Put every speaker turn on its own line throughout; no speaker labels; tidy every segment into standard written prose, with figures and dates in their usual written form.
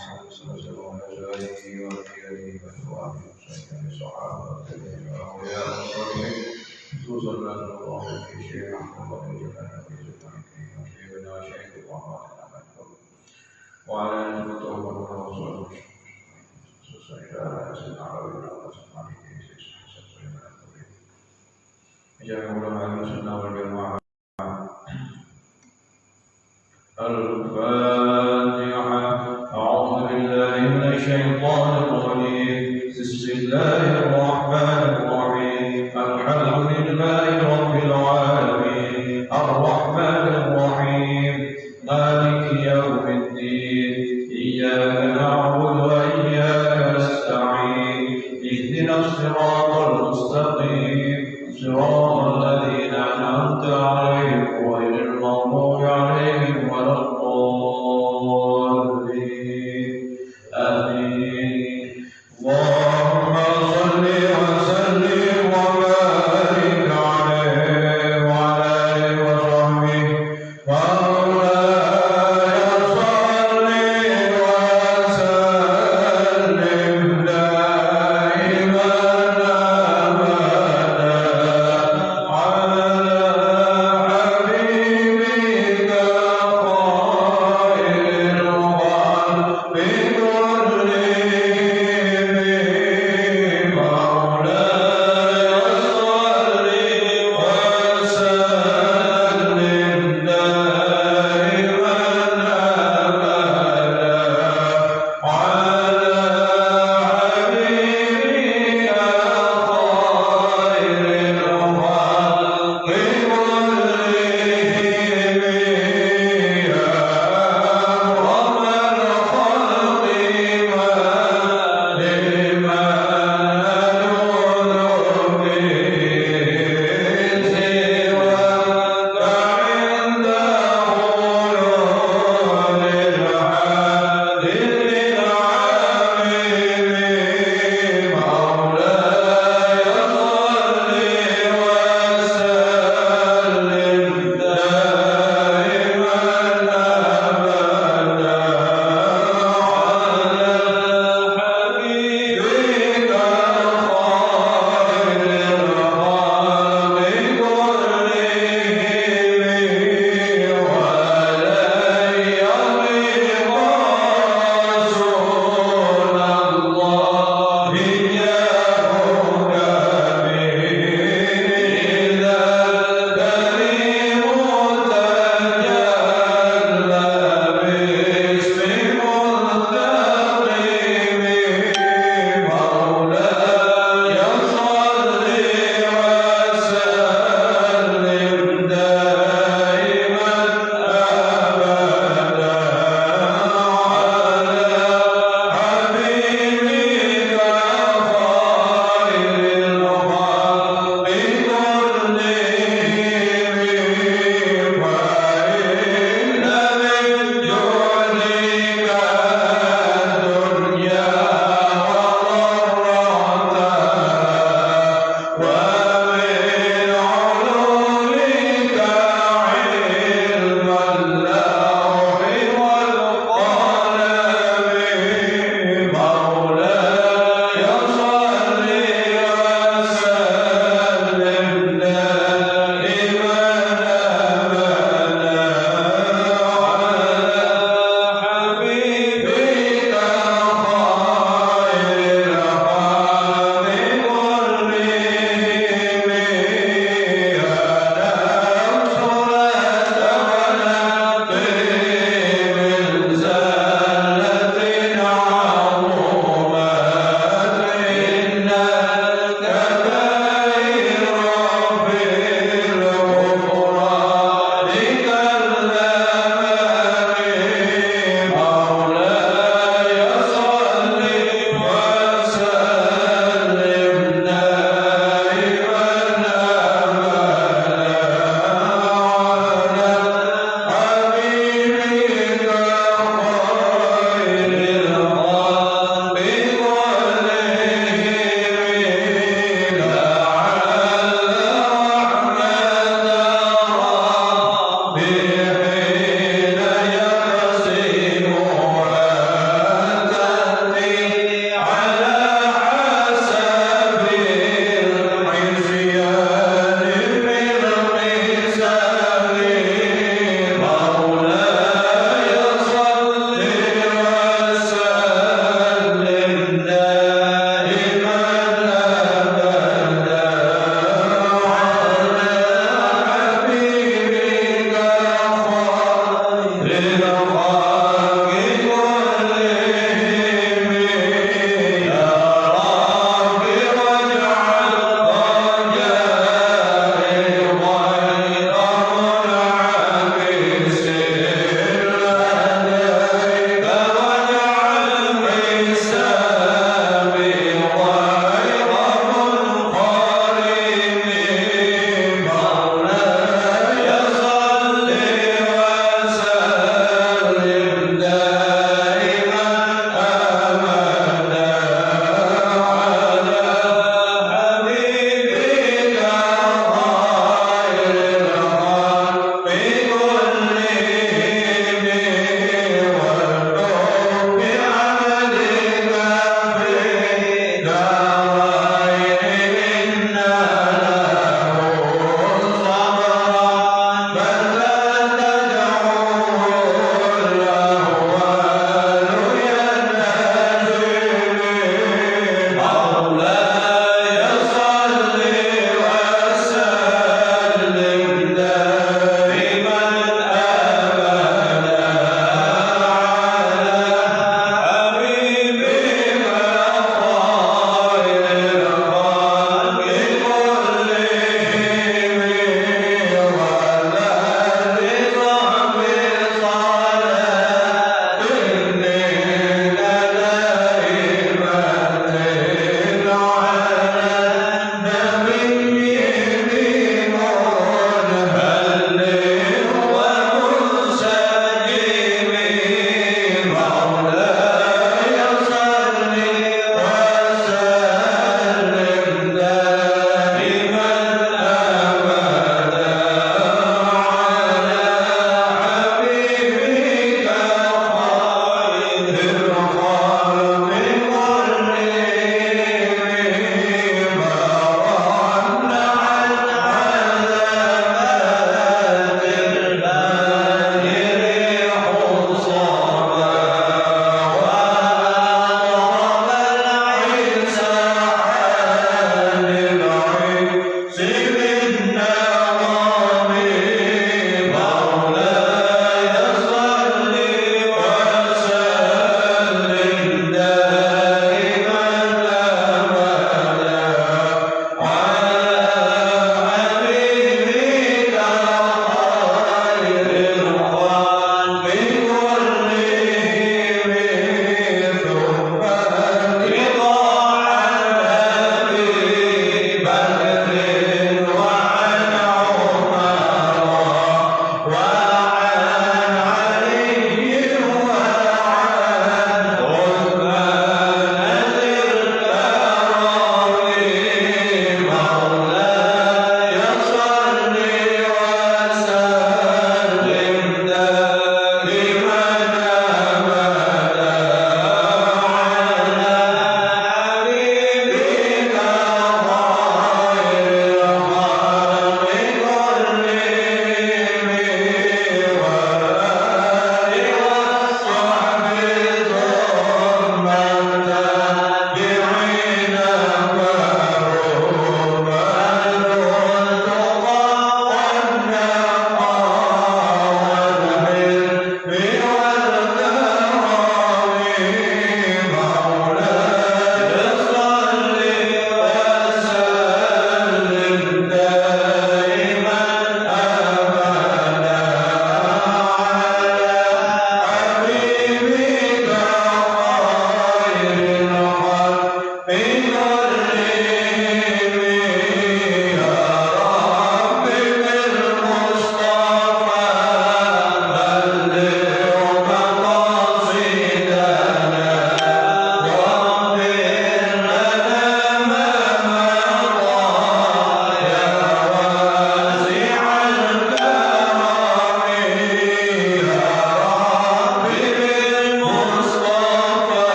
محمد صلى الله عليه وسلم وعلى آله وأصحابه وأزواجه وسائر الصحابة والأولياء والصالحين خصوصا لا الله في شيء محمد وجعلنا في زمانك وشيخنا وشيخ الله وعلى آله وصحبه وسلم سيدنا سيدنا علي وصحبه جميع علماء السنة والجماعة الفاتحة. أعوذ بالله من الشيطان الرجيم. بسم الله الرحمن الرحيم. الحمد لله رب العالمين الرحمن الرحيم مالك يوم الدين إياك نعبد وإياك نستعين اهدنا الصراط المستقيم صراط الذين أنعمت عليهم غير المغضوب عليهم ولا الضالين آمين. اللهم صل وسلم وبارك عليه وعلى آله وصحبه مولاي صل وسلم دائما أبدا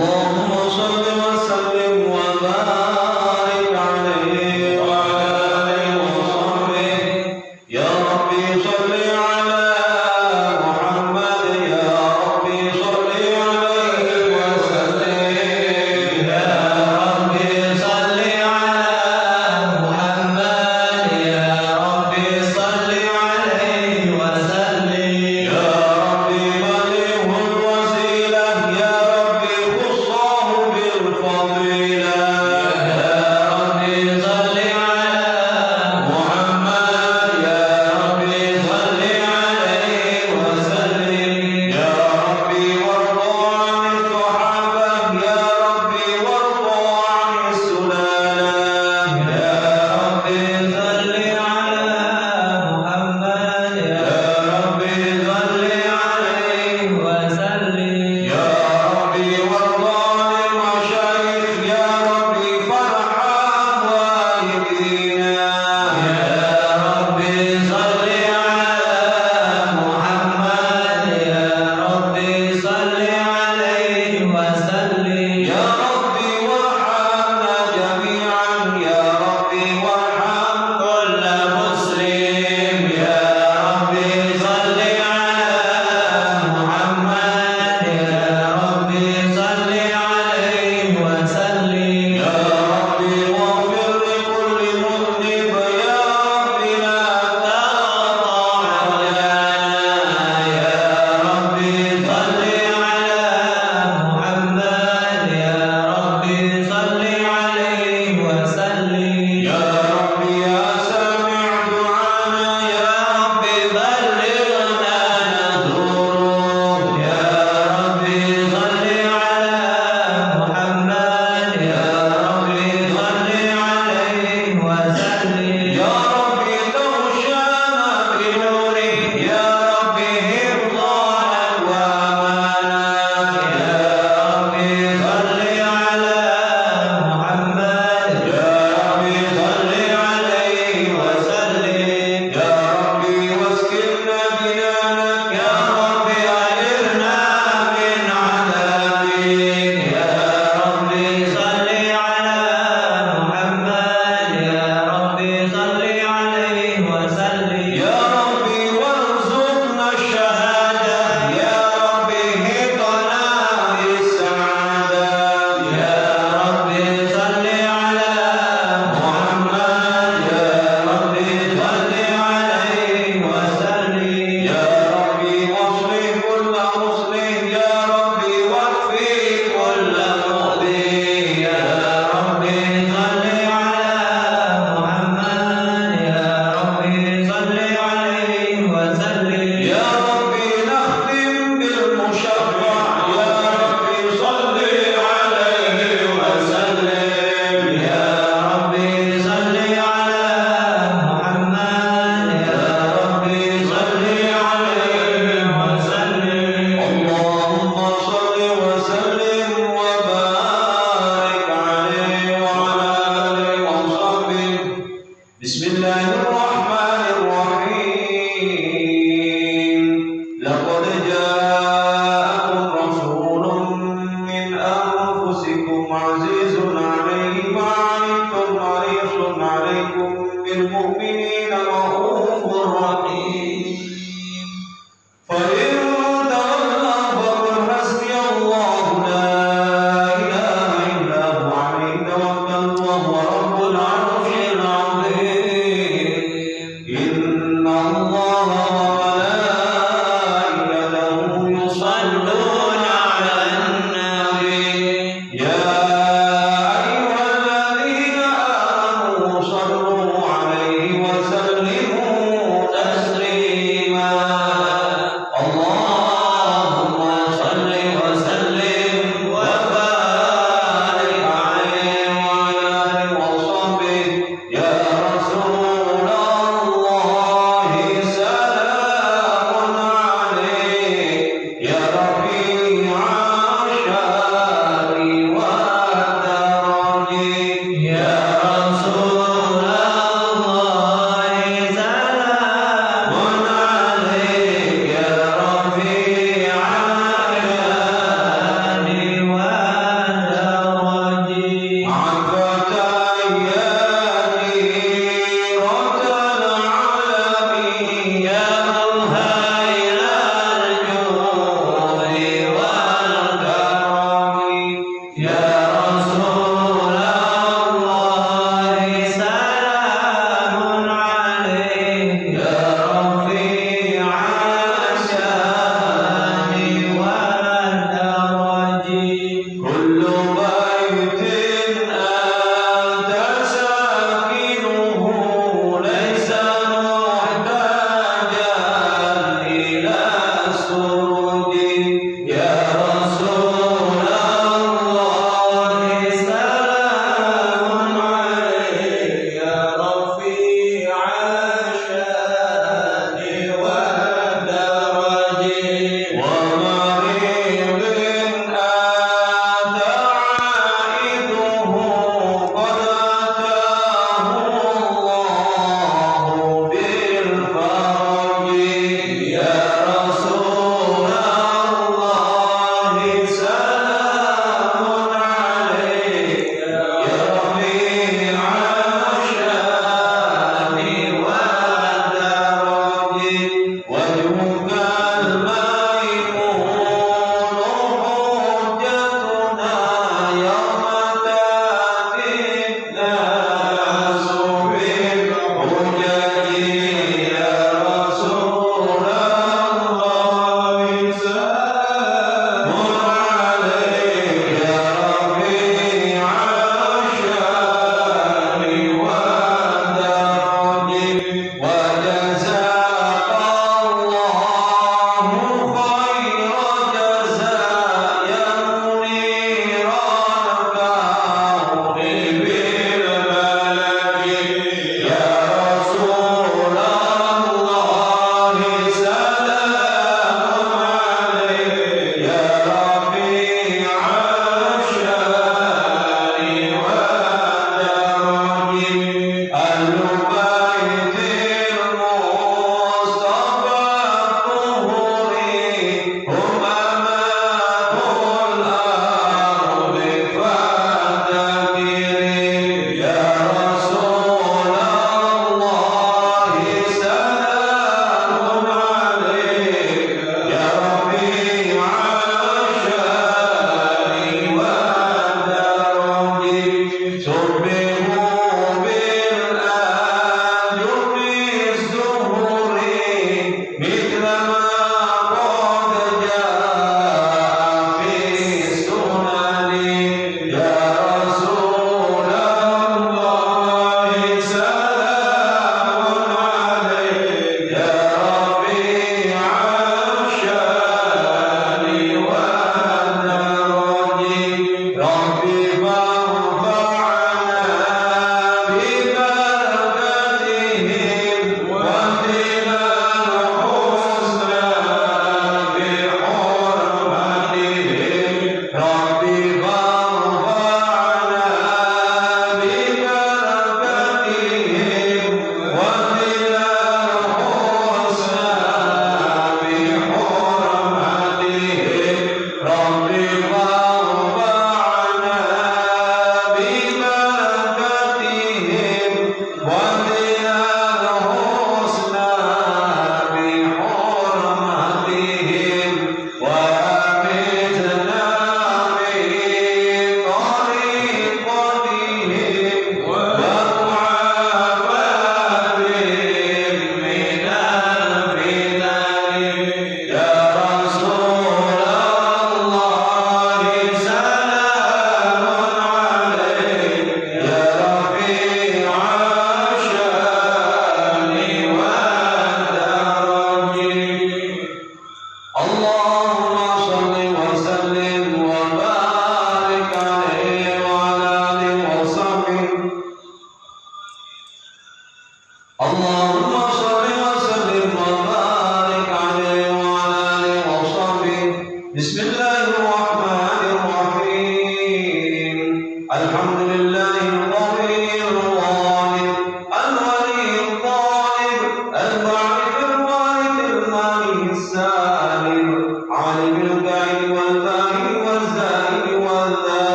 اللهم صل وسلم وبارك عليه وعلى آله وصحبه يا ربي صل على محمد يا ربي صل عليه وسلم يا ربي صل على محمد يا ربي صل عليه وسلم يا ربي بلغه الوسيلة يا ربي خصه بالفضيلة يا ربي صل على محمد يا ربي صل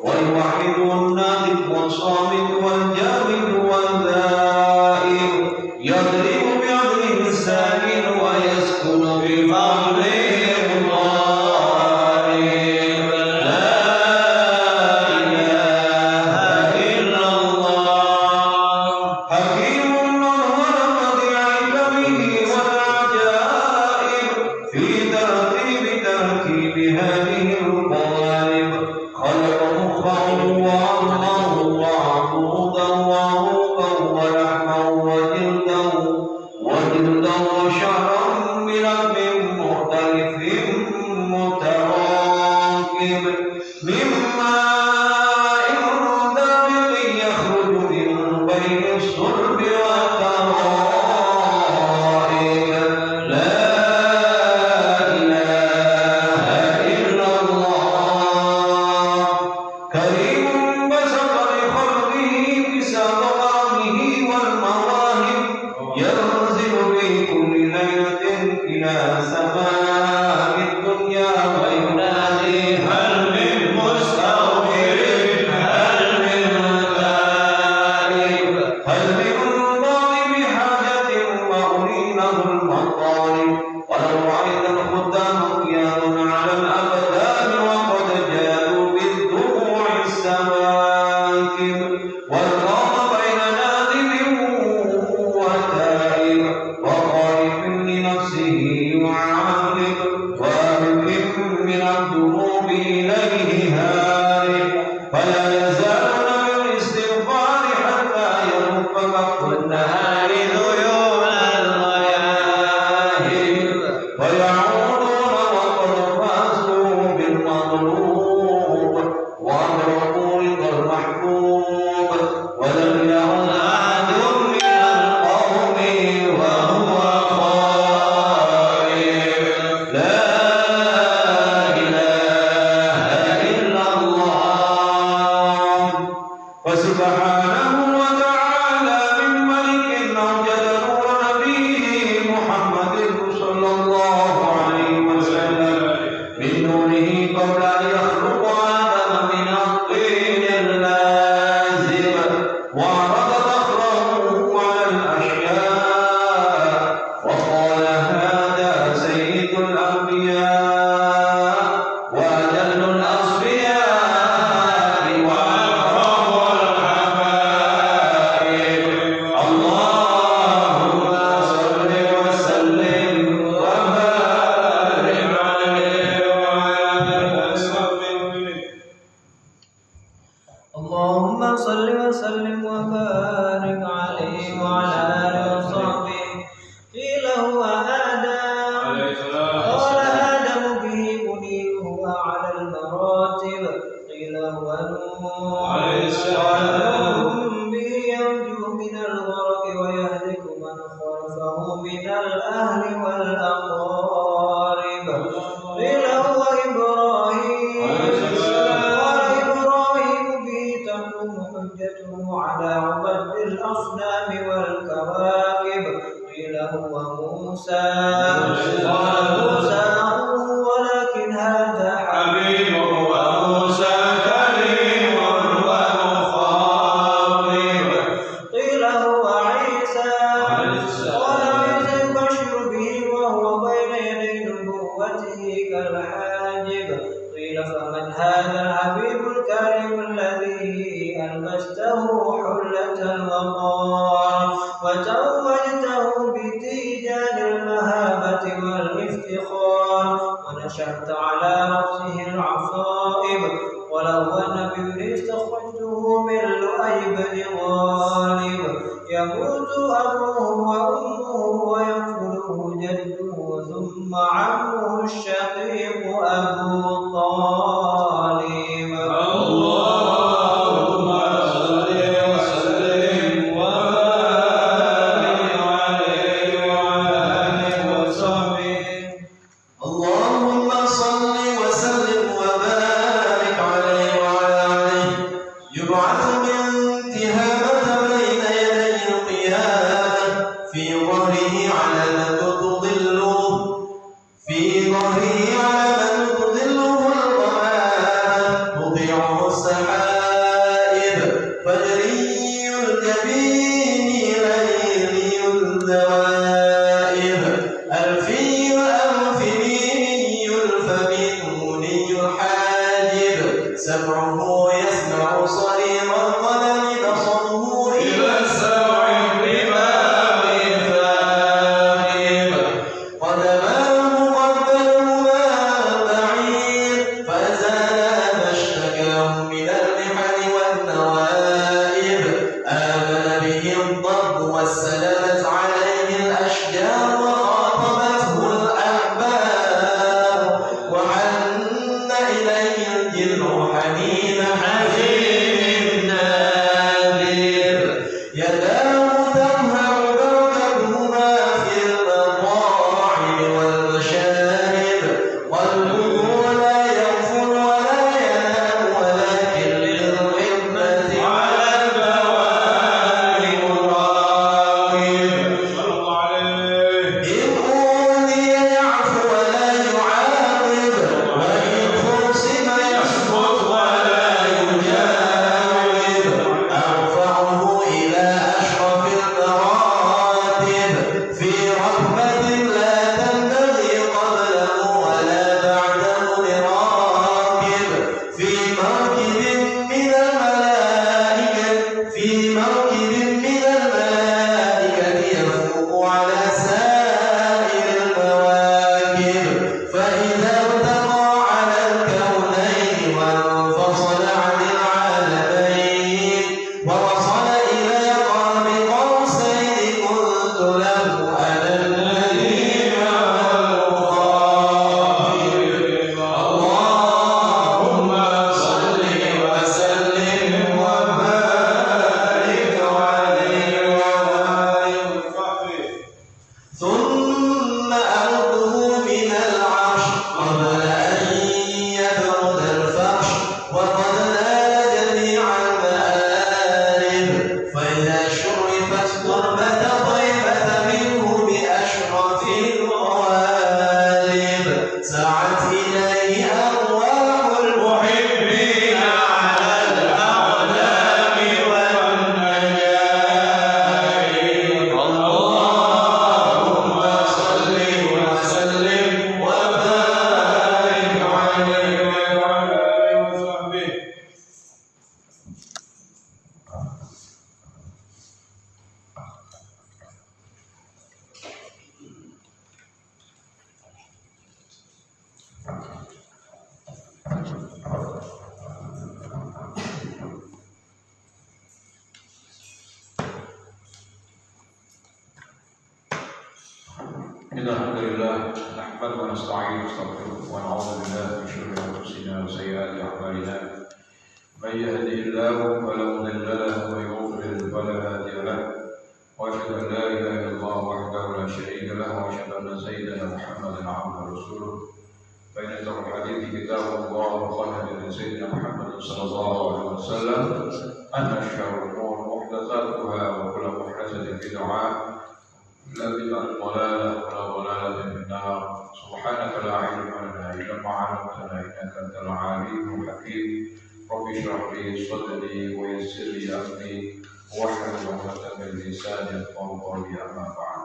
والواحد والناطق والصامت والجامد والذائب
والقوم بين نادم وتائب وخائف لنفسه يعامل وارد من الذنوب إليه هارب فلا يزالون بالاستغفار حتى يرب وقت النهار ذيول الغياهب ويعودون وقد فازوا بالمطلوب وأدركوا رضا المحبوب ولم يعد أحد من القوم وهو خائف لا إله إلا الله فسبحانه وتعالى من ملك أوجد نور نبيه محمد صلى الله عليه وسلم من نوره قبل أن يخلق آدم من الطين اللازم وعرض ظهره على الأشياء وقال هذا سيد الأنبياء وأجل الأصفياء وأكرم الحبائب اللهم صل وسلم وبارك عليه وعلى آله
اللهم صل وسلم وبارك عليه وعلى آله وصحبه قيل هو آدم قال آدم به بني هو على المراتب قيل هو نوح قال نوح به ينجو من الغرق ويهلك من خلفه من الأهل والأقارب قيل هو إبراهيم قال إبراهيم به تقوم حجته على عبد الأصنام والكواكب قيل هو موسى قال موسى أخوه ولكن هذا حبيب وموسى كريم ومخاطب قيل هو عيسى قال عيسى يبشر به وهو بين يدي نبوته كالحاجب قيل فمن هذا الحبيب الكريم الذي ألبسته حلة الوقار وتوجته بتيجان المهابة والافتخار ونشأت على رأسه العصائب ولو أن بابن استخرجته من لؤي بن غالب يموت أبوه وأمه ويقتله جده ثم عمه الشقيق أبو طالب اللهم صل وسلم وبارك عليه وعلى آله وصحبه
اللهم صل وسلم وبارك عليه وعلى آله يبعث من تهامة بين يدي القيامة في ظهره علامة تضله في ظهره علامة تضله الغمامة تضيعه السحائب فجري الجبين ليلي الذوائب ألفي الأنفني الفمنوني الحاجب سمعه يسمع صرير القلم بصره إلى السمع الإمام الثاقب قدماه قبلهما بعيد فزال ما اشتكاه من المحن والنوائب الحمد لله نحمده ونستعينه ونستغفره ونعوذ بالله من شرور انفسنا وسيئات اعمالنا من يهده الله فلا مضل له ومن يضلل فلا هادي له واشهد ان لا اله الا الله وحده لا شريك له واشهد ان سيدنا محمدا عبده ورسوله فان خير الحديث كتاب الله وخير هدي سيدنا محمد صلى الله عليه وسلم ان شر الامور محدثاتها وكل محدثه بدعه لا بدعة ضلالة ولا ضلالة في النار سبحانك لا علم لنا إلا ما علمتنا إنك أنت العليم الحكيم رب اشرح لي صدري ويسر لي أمري واحلل عقدة من لساني يفقهوا قولي أما بعد.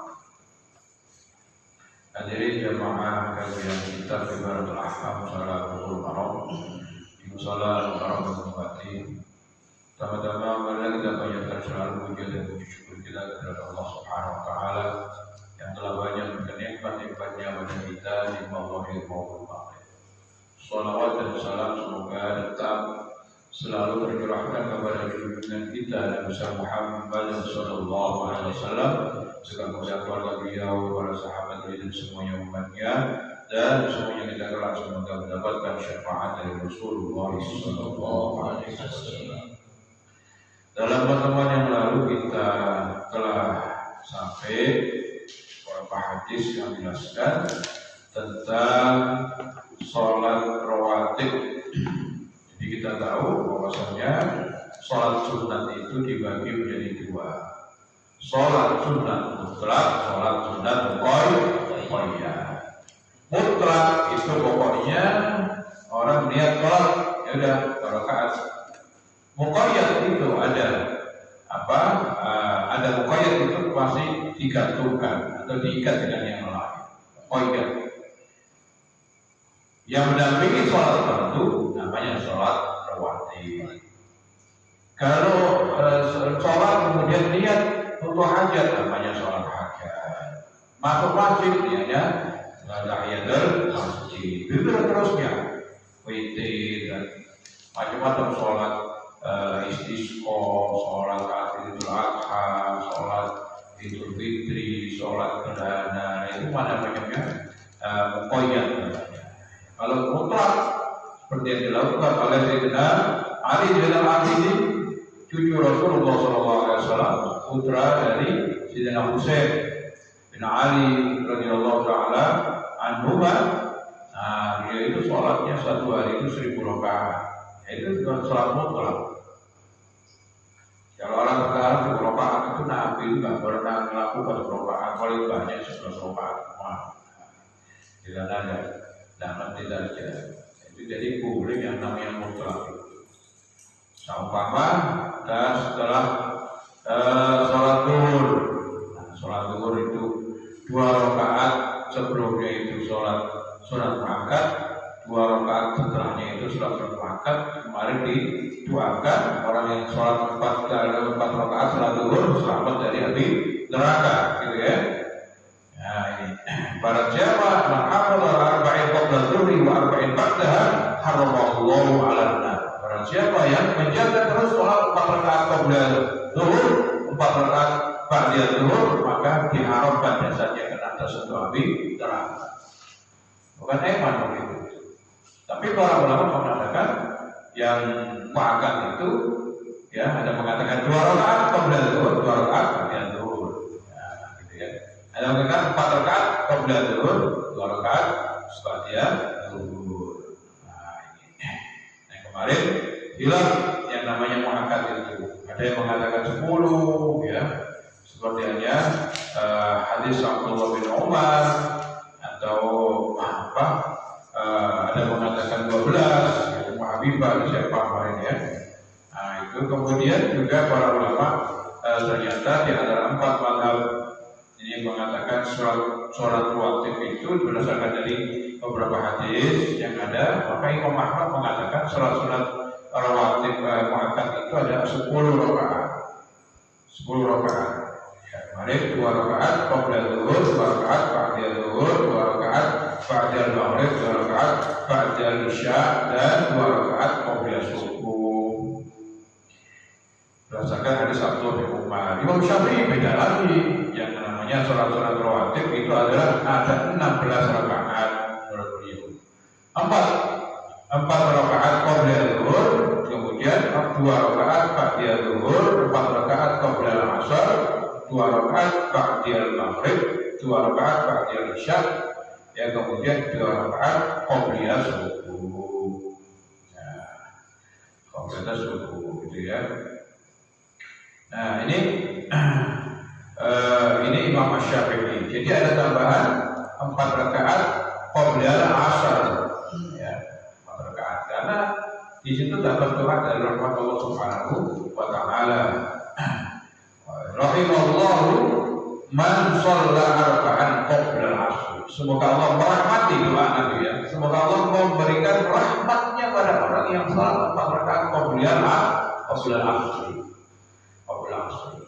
Hadirin jamaah kajian kita Ibaratul Ahkam Salat Dhuhur Maram di Musala Maram Bupati. Pertama-tama marilah kita panjatkan selalu puji dan puji syukur kita kepada Allah Subhanahu wa taala yang telah banyak memberikan nikmat-nikmatnya pada kita di zahir maupun batin. Shalawat dan salam semoga tetap selalu tercurahkan kepada junjungan kita Nabi Muhammad sallallahu alaihi wasallam serta keluarga beliau, para sahabat beliau dan semuanya umatnya dan semuanya kita kelak semoga mendapatkan syafaat dari Rasulullah sallallahu alaihi wasallam. Dalam pertemuan yang lalu kita telah sampai beberapa hadis yang menjelaskan tentang sholat rawatib. Jadi kita tahu bahwasanya sholat sunat itu dibagi menjadi dua. Sholat sunat mutlak, sholat sunat muqayyad. Mutlak itu pokoknya orang niat sholat ya udah rakaat. Muqayyad itu ada ada muqayyad itu pasti digantungkan atau diikat dengan yang lain. Muqayyad yang mendampingi sholat tertentu namanya sholat rawatib. Kalau sholat kemudian niat untuk hajat namanya sholat hajat. Masuk masjid niatnya tahiyatul masjid. Itu terusnya witir dan macam-macam sholat. Istisqa, sholat Idul Adha, sholat Idul Fitri, sholat gerhana, itu mana banyaknya muqayyad namanya. Kalau mutlak seperti yang dilakukan oleh Sayyidina Ali bin Abi Thalib, cucu Rasulullah SAW, putra dari Sayyidina Husain bin Ali radhiyallahu taala anhuma. Nah, dia itu sholatnya satu hari itu 1000 rakaat. Itu bukan sholat mutlak. Kalau orang sekarang 10 rakaat itu Nabi itu nggak pernah melakukan rakaat, paling banyak 11 rakaat. Tidak ada, dalam tidak ada. Itu jadi boleh yang namanya mutlak. Seumpama dan setelah sholat zuhur. Nah, sholat zuhur itu 2 rakaat sebelumnya itu sholat sunat muakkad. 2 rakaat setelahnya itu sholat sunat muakkad. Kemarin didoakan orang yang sholat 4 rakaat sholat zuhur selamat dari api neraka, gitu ya. Nah ini, barang siapa menghafal arba'in qabla zuhri wa arba'in ba'daha haramallahu 'alan nar. Barang siapa yang menjaga terus sholat 4 rakaat qabla zuhur, 4 rakaat ba'da zuhur, maka diharamkan jasanya kena tersentuh api neraka. Bukan iman begitu. Tapi para ulama mengatakan yang muakkad itu ya ada mengatakan 2 rakaat qabla zuhur, 2 rakaat ba'da zuhur. Ya, gitu ya. Ada mengatakan 4 rakaat qabla zuhur, 2 rakaat ba'da zuhur. Nah, ini. Nah, kemarin bilang yang namanya muakkad itu. Ada yang mengatakan 10 ya. Seperti hanya hadis Abdullah bin Umar atau ada mengatakan 12 yaitu Habibah siapa kemarin ya. Nah itu kemudian juga para ulama ternyata di antara 4 mazhab ini mengatakan sholat rawatib itu berdasarkan dari beberapa hadis yang ada. Maka Imam Ahmad mengatakan sholat rawatib muakkad itu ada 10 rakaat. 10 rakaat. Kemarin 2 rakaat qabla zuhur, 2 rakaat ba'da zuhur, 2 rakaat ba'da maghrib, 2 rakaat ba'da isya dan 2 rakaat qabla subuh. Berdasarkan hadis Abdullah bin Umar. Imam Syafi'i beda lagi yang namanya namanya sholat-sholat rawatib itu adalah ada 16 rakaat menurut beliau. 4 rakaat qabla zuhur, kemudian 2 rakaat ba'da zuhur, 4 rakaat qabla asar, 2 rakaat ba'da maghrib, 2 rakaat ba'da isya, ya, kemudian 2 rakaat qabla subuh. Nah, qabla subuh gitu ya. Nah, ini Imam Asy-Syafi'i. Jadi ada tambahan 4 rakaat qabla asar, ya, 4 rakaat. Karena di situ dapat doa dari rahmat Allah Subhanahu wa taala. Rahimallahu man shalla arba'an qabla asar. Semoga Allah merahmati doa Nabi ya. Semoga Allah memberikan rahmatnya pada orang yang salat 4 rakaat qabla asar.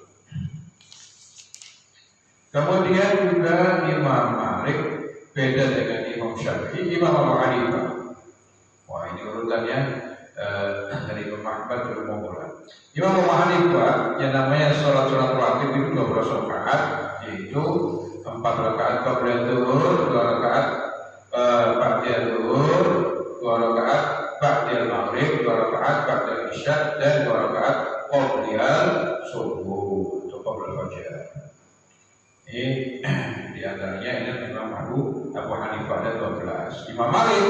Kemudian juga Imam Malik beda dengan Imam Syafi'i, Imam Abu Hanifah. Wah, ini urutannya dari Imam Ahmad ke Imam Malik. Imam Abu Hanifah yang namanya sholat rawatib itu 12 rakaat, yaitu 4 rakaat qabla zuhur, 2 rakaat ba'da zuhur, 2 rakaat ba'da maghrib, 2 rakaat ba'da isya, dan 2 rakaat qabla subuh atau qabla fajar. Ini diantaranya ini Imam Abu Hanifah ada 12. Imam Malik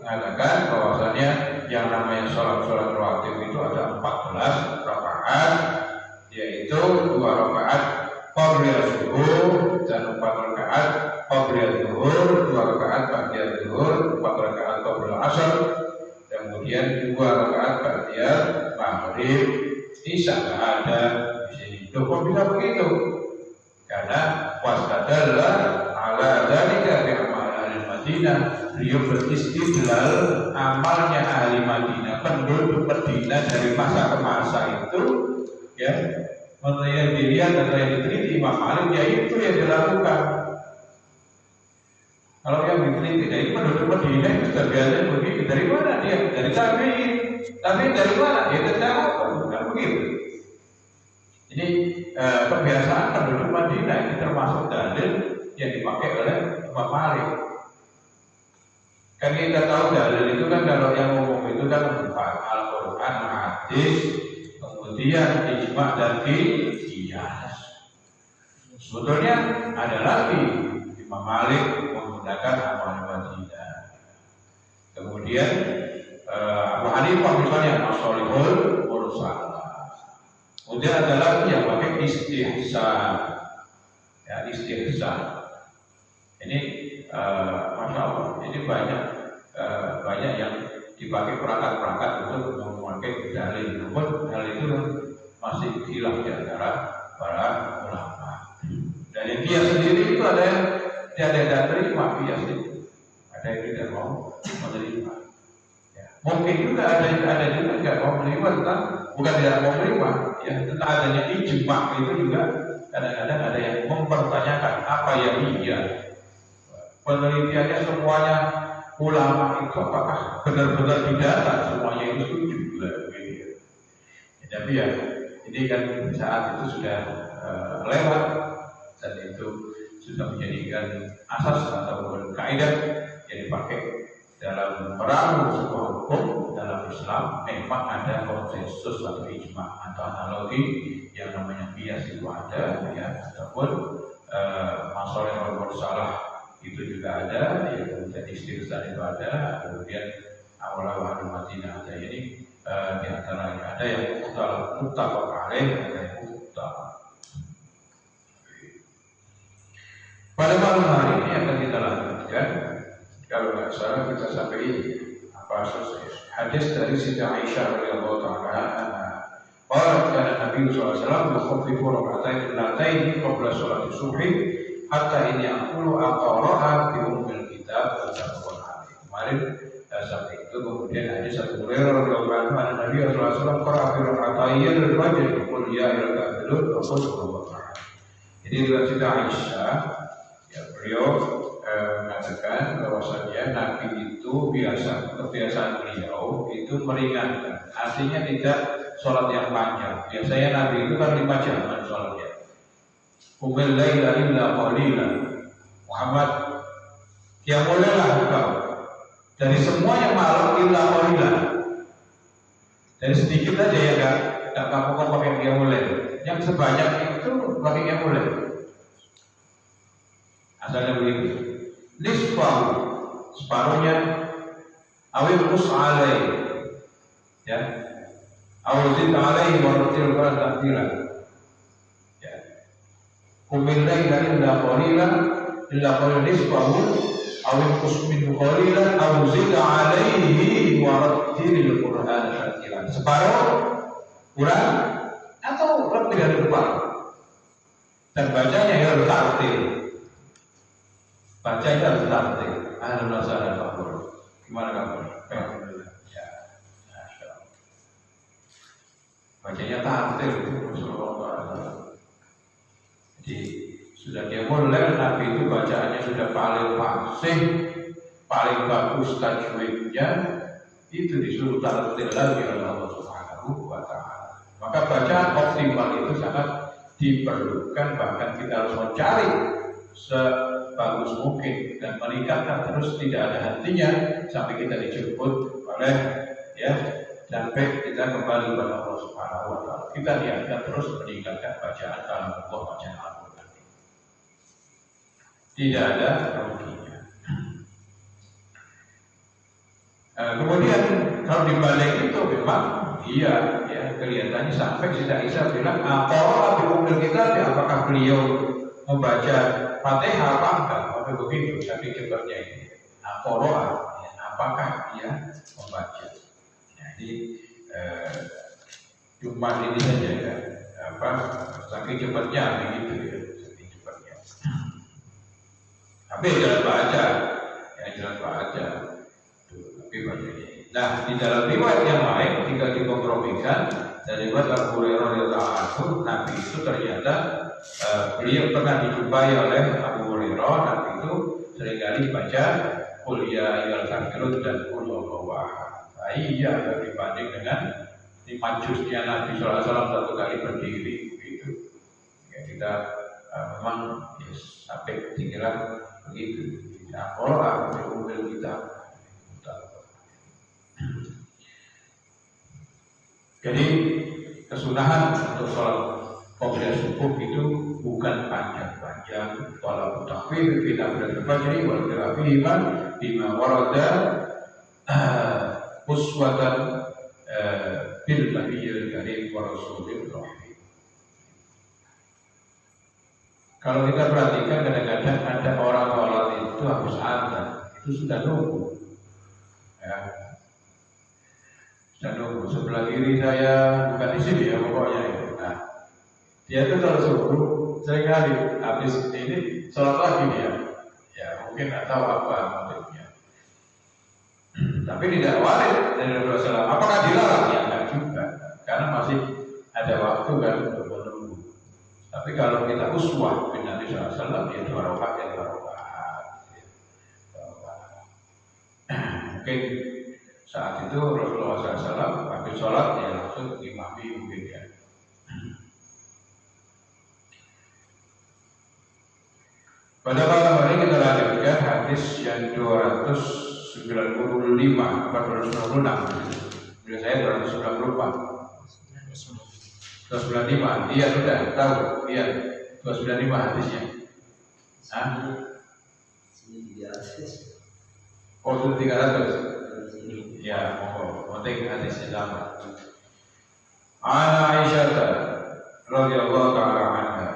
mengatakan bahwasanya yang namanya sholat rawatib itu ada 14 rakaat, yaitu 2 rakaat qabla subuh dan 4 rakaat qabla zuhur, 2 rakaat ba'da zuhur, 4 rakaat qabla asar, kemudian 2 rakaat ba'da maghrib. Isya nggak ada di sini. Loh, kok bisa begitu? Karena wastadalla ala dzalika bi amal ahli Madinah. Beliau beristidlal amalnya ahli Madinah, penduduk Madinah dari masa ke masa itu, ya, yang dilihat atau yang diteliti Imam Malik, ya itu yang dilakukan. Kalau yang diteliti dari penduduk Madinah itu terbiasa begitu. Dari mana dia? Dari tabi'in. Tapi dari mana? Ya dari bukan begitu. Jadi kebiasaan penduduk Madinah ini termasuk dalil yang dipakai oleh Imam Malik. Kan kita tahu dalil itu kan kalau yang umum itu kan Al-Quran, hadis, kemudian ijma' dan qiyas. Sebetulnya ada lagi Imam Malik menggunakan amal Madinah. Kemudian Abu Hanifah misalnya as-salihul mursal. Kemudian ada lagi yang pakai istihsan, ya, istihsan. Ini masya Allah, ini banyak yang dipakai perangkat-perangkat untuk memakai dalil. Namun hal itu masih khilaf di antara para ulama. Dan yang kias sendiri itu ada yang tidak terima kias itu, ada yang tidak mau menerima. Ya. Mungkin juga ada juga tidak mau menerima tentang, bukan tidak mau menerima, ya, tentang adanya ijma' itu juga kadang-kadang ada yang mempertanyakan apa yang iya. Penelitiannya semuanya ulama itu apakah benar-benar didata semuanya itu setuju juga begitu ya. Tapi ya ini kan saat itu sudah lewat dan itu sudah menjadikan asas atau kaidah yang dipakai dalam meramu sebuah hukum dalam Islam. Memang ada konsensus atau ijma' atau analogi yang namanya qiyas itu ada, ya, ataupun masalah yang bersalah itu juga ada, ya, kemudian istihsan itu ada, kemudian awal-awal Madinah ada. Ini di antaranya ada yang mutlaq alaih, ada yang mutlaq. Pada malam hari ini akan kita lanjutkan. Kalau nggak salah kita sampai apa selesai hadis dari Siti Aisyah radhiyallahu taala anha. Qalat kana Nabi sallallahu alaihi wasallam yukhaffifu rak'atayn qabla sholati subhi hatta ini aqulu aqra'a bi ummil kitab wa taqwa. Kemarin sampai itu kemudian hadis Abu Hurairah radhiyallahu anhu Nabi sallallahu alaihi wasallam qara'a bi rak'atayn al-fajr qul ya ayyuhal kafirun wa qul sallallahu alaihi. Jadi riwayat Siti Aisyah, ya, beliau mengatakan bahwasanya Nabi itu kebiasaan beliau itu meringankan, artinya tidak sholat yang panjang. Biasanya Nabi itu kan 5 jam sholatnya. Qumil laila illa qalila. Muhammad, qiyamulailah engkau dari semuanya malam illa qalila. Dari sedikit aja ya enggak kamu pakai qiyamulail. Yang sebanyak itu pakai qiyamulail. Asalnya begitu. Nisfahu, separuhnya, awil alai, ya, awil zid alai wa rutil wa takbiran, ya. Qumil laila illa qalila nisfahu, awil minhu qalilan, awil zid alaihi wa rutil Qur'an takbiran. Separuh kurang atau lebih dari separuh. Dan bacanya harus tartil. Baca itu harus tartil. Alhamdulillah Pak. Gimana kamu? Alhamdulillah. Ya. Masyaallah. Bacanya tartil itu Rasulullah. Jadi sudah dia mulai Nabi itu bacaannya sudah paling fasih, paling bagus tajwidnya, itu disuruh tartil lagi oleh Allah Subhanahu wa taala. Maka bacaan optimal itu sangat diperlukan, bahkan kita harus mencari sebagus mungkin dan meningkatkan terus, tidak ada hentinya sampai kita dijemput oleh ya, sampai kita kembali kepada Allah Subhanahu wa taala. Kita niatkan terus meningkatkan bacaan kalam Allah, bacaan Al-Qur'an. Tidak ada ruginya. Kemudian kalau dibalik itu memang iya ya, kelihatannya sampai Siti Aisyah bilang, "Aqara bi ummil kitab", apakah beliau membaca Fatihah apa enggak? Apa begitu? Tapi kitabnya ini Aqara, ya, apakah dia membaca? Jadi cuma ini saja ya, apa saking cepatnya begitu ya, saking cepatnya. Tapi jangan baca, ya jangan baca. Tapi bacanya. Nah, di dalam riwayat yang lain tinggal dikompromikan dari riwayat Abu Hurairah radhiyallahu anhu, Nabi itu ternyata beliau pernah dijumpai oleh Abu Hurairah, Nabi itu seringkali baca Qul ya ayyuhal kafirun dan Qul huwallahu ahad. Iya, dibanding dengan di majusnya Nabi sallallahu alaihi wasallam satu kali berdiri begitu. Ya, kita memang ya, sampai ketinggalan begitu. Nah, orang berumur kita. Jadi kesunahan untuk sholat qobliyah subuh itu bukan panjang-panjang, walaupun takbir kita berfajri wal qira'ah bima warada uswatan bil nabiyil karim wa rasulil rahim. Kalau kita perhatikan kadang-kadang ada orang sholat itu habis azan itu sudah nunggu, ya. Dan nunggu sebelah kiri saya, bukan di sini ya pokoknya itu. Nah, dia itu kalau subuh seringkali habis ini sholat lagi dia. Ya mungkin nggak tahu apa motifnya. Tapi tidak warid dari Rasulullah SAW. Apakah dilarang? Ya enggak juga, karena masih ada waktu kan untuk menunggu. Tapi kalau kita uswah bin Nabi SAW, dia 2 rakaat ya 2 rakaat. Mungkin saat itu Rasulullah SAW habis sholat ya langsung imami mungkin ya. Pada malam hari kita lanjutkan hadis yang 295, 496. Bila saya 294. 295. Iya sudah tahu. Iya 295 hadisnya.
Sini 300.
Oh itu 300. Ya, penting hadisnya sama. Ana Aisyah radhiyallahu ta'ala anha.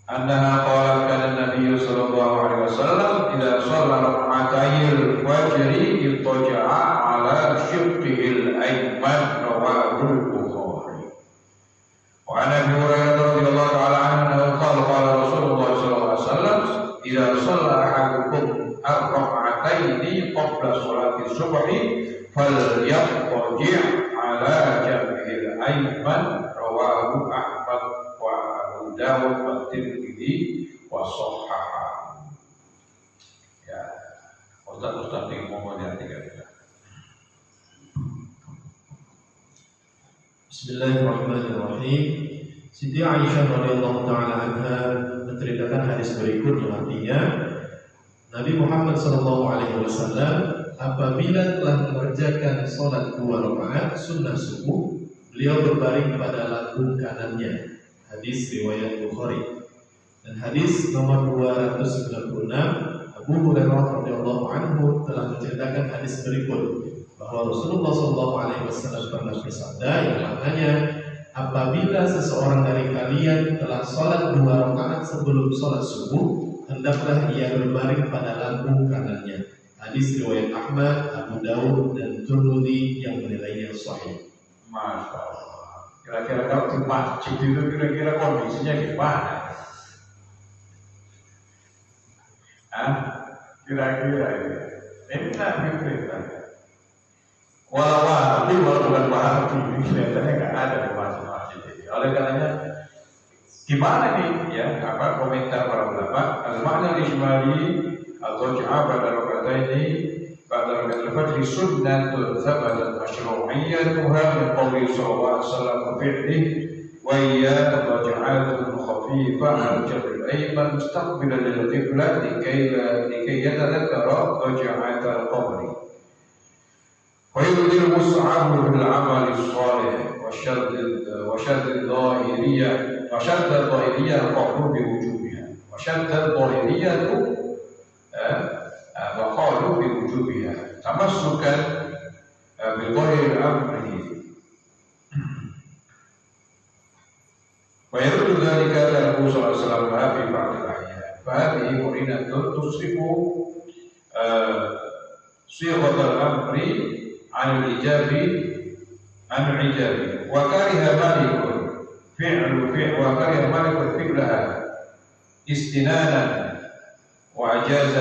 Annaha qalat kana Nabi sallallahu alaihi wasallam idza shalla rak'atayil fajri ittaja'a ala shiqqihil ayman rawahu al-Bukhari. Wa an Abi Hurairah radhiyallahu ta'ala anhu qala Rasulullah sallallahu alaihi wasallam idza shalla ahadukum ar-rak'ataini qabla sholati subhi falyattaji' ala jam'il ayman rawahu Ahmad wa Abu Dawud wa Tirmidzi wa shahhahahu. Ya, Ustaz yang mau diartikan.
Bismillahirrahmanirrahim.
Siti Aisyah radhiyallahu taala anha menceritakan hadis berikut yang artinya Nabi Muhammad sallallahu alaihi wasallam apabila telah mengerjakan sholat 2 rakaat sunnah subuh, beliau berbaring pada lambung kanannya. Hadis riwayat Bukhari. Dan hadis nomor 296, Abu Hurairah radhiyallahu anhu telah menceritakan hadis berikut bahwa Rasulullah sallallahu alaihi wasallam pernah bersabda yang maknanya apabila seseorang dari kalian telah sholat 2 rakaat sebelum sholat subuh, hendaklah ia berbaring pada lambung kanannya. Hadis riwayat Ahmad, Abu Daud, dan Tirmidzi yang menilainya sahih.
Masya Allah. Kira-kira kalau di masjid itu kira-kira kondisinya gimana? Kira-kira ini Nabi perintah. Walau bukan wahabi, ini kelihatannya nggak ada di masjid ini. Oleh karenanya, gimana nih ya? Apa komentar para ulama? Al-makna al-ijmali al-raj'ah pada rakaat ini pada rakaat al-fajr sunnatun thabatat mashru'iyyatuha min qawli sallallahu alaihi wasallam fi'lihi wa hiya raj'atun khafifah al-jabr al-ayman mustaqbilan lil-qiblah likay yatadhakkara raj'at al-qabr. ويبذل وسعه في العمل الصالح وشد الظاهرية قالوا بوجوبها وقالوا بوجوبها تمسكا بظاهر الأمر ويرد ذلك له صلى الله عليه وسلم في بعض الأحيان فهذه قرينة تصرف صيغة الأمر عن الإيجاب وكره مالك فعلها استنانا وأجاز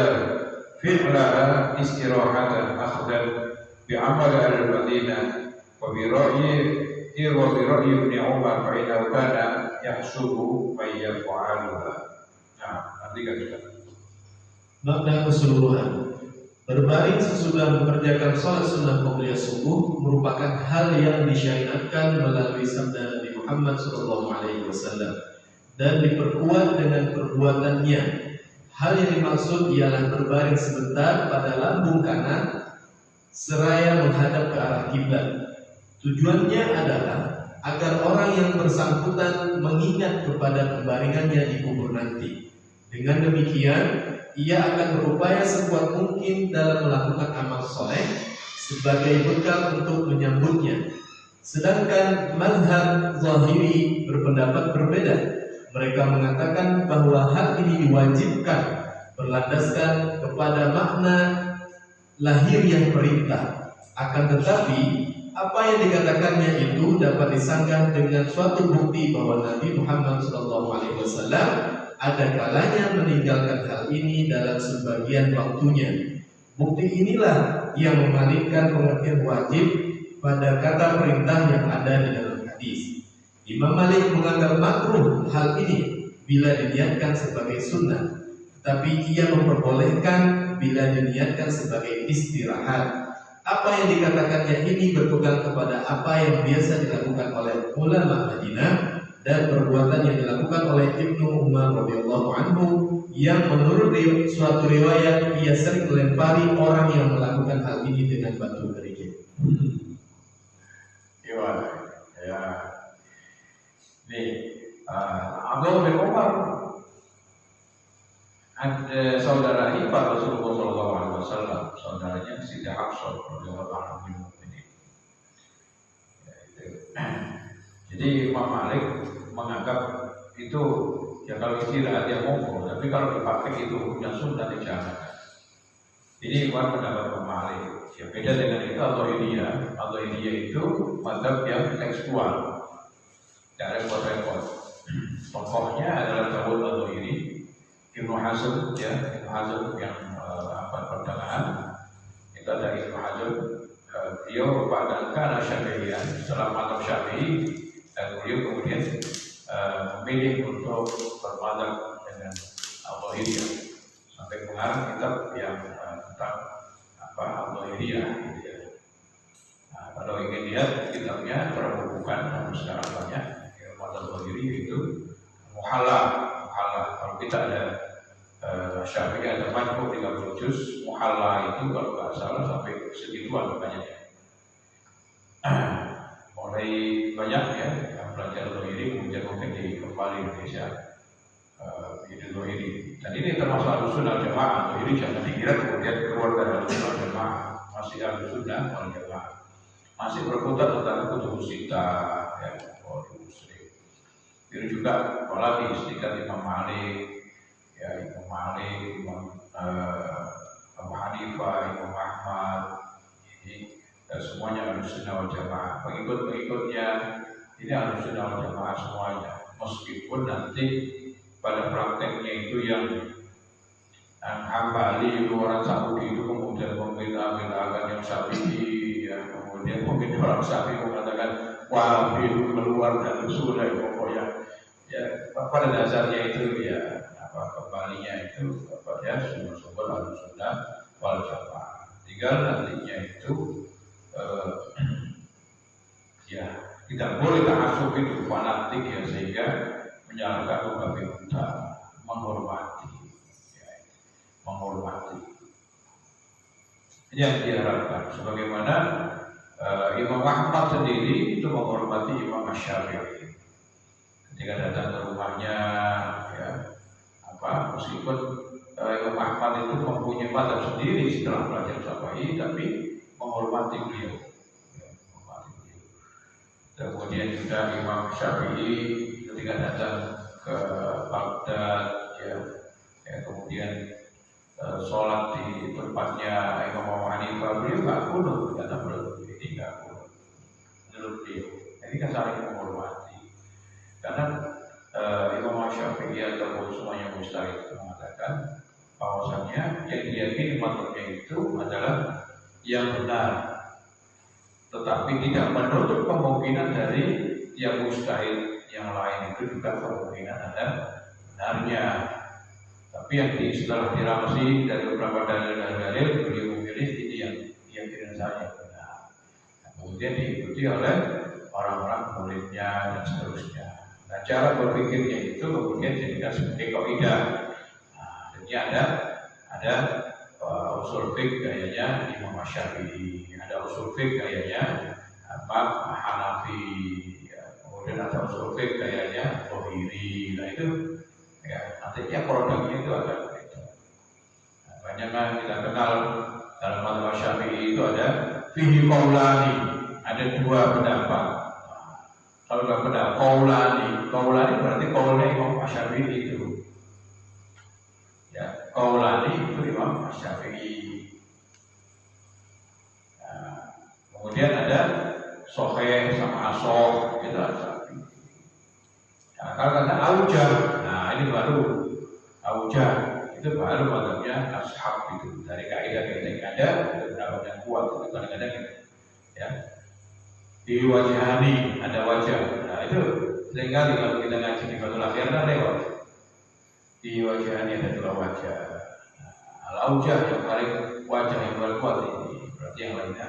فعلها استراحة أخذا بعمل أهل المدينة وبرأي ابن عمر فإنه كان يحسب من يفعلها. Nah, nanti kan kita.
Makna keseluruhan. Berbaring sesudah mengerjakan sholat sunnah qabliyah subuh merupakan hal yang disyariatkan melalui sabda Nabi Muhammad SAW dan diperkuat dengan perbuatannya. Hal yang dimaksud ialah berbaring sebentar pada lambung kanan seraya menghadap ke arah kiblat. Tujuannya adalah agar orang yang bersangkutan mengingat kepada pembaringannya di kubur nanti. Dengan demikian ia akan berupaya sekuat mungkin dalam melakukan amal soleh sebagai bekal untuk menyambutnya. Sedangkan mazhab Zahiri berpendapat berbeda. Mereka mengatakan bahwa hal ini diwajibkan berlandaskan kepada makna lahir yang perintah. Akan tetapi apa yang dikatakannya itu dapat disanggah dengan suatu bukti bahwa Nabi Muhammad SAW ada kalanya meninggalkan hal ini dalam sebagian waktunya. Bukti inilah yang memalingkan pengertian wajib pada kata perintah yang ada di dalam hadis. Imam Malik menganggap makruh hal ini bila diniatkan sebagai sunnah, tetapi ia memperbolehkan bila diniatkan sebagai istirahat. Apa yang dikatakannya ini berpegang kepada apa yang biasa dilakukan oleh ulama Madinah dan perbuatan yang dilakukan oleh Ibnu Umar radhiyallahu anhu yang menurut suatu riwayat ia sering melempari orang yang melakukan hal ini dengan batu kerikil.
Gimana? Ya. Nih, Abdullah bin Umar ada saudara ipar Rasulullah SAW, saudaranya Siti Hafsah radhiyallahu anha. Jadi Imam Malik menganggap itu ya kalau istirahat ya monggo, tapi kalau dipakai itu hukumnya sunnah dijalankan. Ini bukan pendapat Imam Malik. Ya beda dengan itu Al-Zahiriyah itu mazhab yang tekstual, tidak repot-repot. Tokohnya adalah Dawud Al-Zahiri, Ibnu Hazm yang pertengahan itu ada Ibnu Hazm. Beliau pada kana Syafi'ian setelah mazhab Syafi'i dan beliau kemudian memilih untuk bermadhab dengan Al-Zahiriyah sampai mengarang kitab yang tentang Al-Zahiriyah gitu ya. Nah, kalau ingin lihat kitabnya berhubungan sekarang banyak mazhab Zahiri itu majmu 30 juz, muhalla itu kalau nggak salah sampai segituan banyaknya. Mulai banyak ya yang belajar Zuhiri kemudian mungkin kembali Indonesia begitu Zuhiri. Dan ini termasuk Ahlussunnah wal Jamaah. Zuhiri jangan dikira kemudian keluar dari Ahlussunnah wal Jamaah, masih Ahlussunnah wal Jamaah, masih berputar tentang kutubus sittah ya, Muslim. Itu juga apalagi istiqat Imam Malik, ya Imam Malik, Imam Abu Hanifah, Imam Ahmad, ini semuanya Ahlussunnah wal Jamaah. Pengikut-pengikutnya ini Ahlussunnah wal Jamaah semuanya. Meskipun nanti pada prakteknya itu yang Hambali orang Saudi itu kemudian membela-belakan yang Syafi'i, ya kemudian mungkin orang Syafi'i mengatakan Wahabi keluar dari sunnah pokoknya. Ya pada dasarnya itu ya kembalinya itu kepada sumber-sumber Ahlussunnah wal Jamaah. Tinggal nantinya itu ya tidak boleh ta'assub itu fanatik ya, sehingga menyalahkan berbagai buta, menghormati ya, menghormati yang diharapkan. Sebagaimana Imam Ahmad sendiri itu menghormati Imam Asy-Syafi'i ketika datang ke rumahnya ya, meskipun Imam Ahmad itu mempunyai mazhab sendiri setelah belajar Syafi'i, tapi menghormati beliau. Kemudian juga Imam Syafi'i ketika datang ke Baghdad ya kemudian sholat di tempatnya Imam Abu Hanifah, beliau nggak kunut karena beliau ini nggak kunut menurut beliau. Ini kan saling menghormati karena Imam Syafi'i ataupun semuanya mustahid mengatakan bahwasanya yang diyakini mazhabnya itu adalah yang benar, tetapi tidak menutup kemungkinan dari yang mustahil yang lain itu juga kemungkinan ada benarnya. Tapi yang setelah diramsi dari beberapa dalil-dalil, beliau memilih ini yang keyakinan saya benar. Kemudian diikuti oleh orang-orang muridnya dan seterusnya. Nah, cara berpikirnya itu kemudian jadikan sebagai kaidah. Nah, jadi ada usul fiqh gayanya Imam Syafi'i, ada usul fiqh gayanya Hanafi, ya. Kemudian ada usul fiqh gayanya Zuhiri. Nah itu ya nantinya produknya itu akan berbeda. Nah, banyak yang kita kenal dalam mazhab Syafi'i itu ada fihi qaulani, ada dua pendapat. Nah, kalau nggak benar qaulani berarti qaulnya Imam Syafi'i itu. Ya, qaulani itu Imam Syafi'i. Nah, kemudian ada sahih sama asoh, itu ada Syafi'i. Nah, kalau kata aujah, nah ini baru aujah, itu baru mazhabnya ashab itu. Dari kaidah-kaidah yang ada pendapat yang kuat itu kadang-kadang ya. Di wajhani ada wajah. Nah, itu seringkali kalau kita ngaji di Fathul Akhirah lewat. Di wajah ini ada dua wajah. Al-aujah yang paling wajah yang paling kuat ini, berarti yang lainnya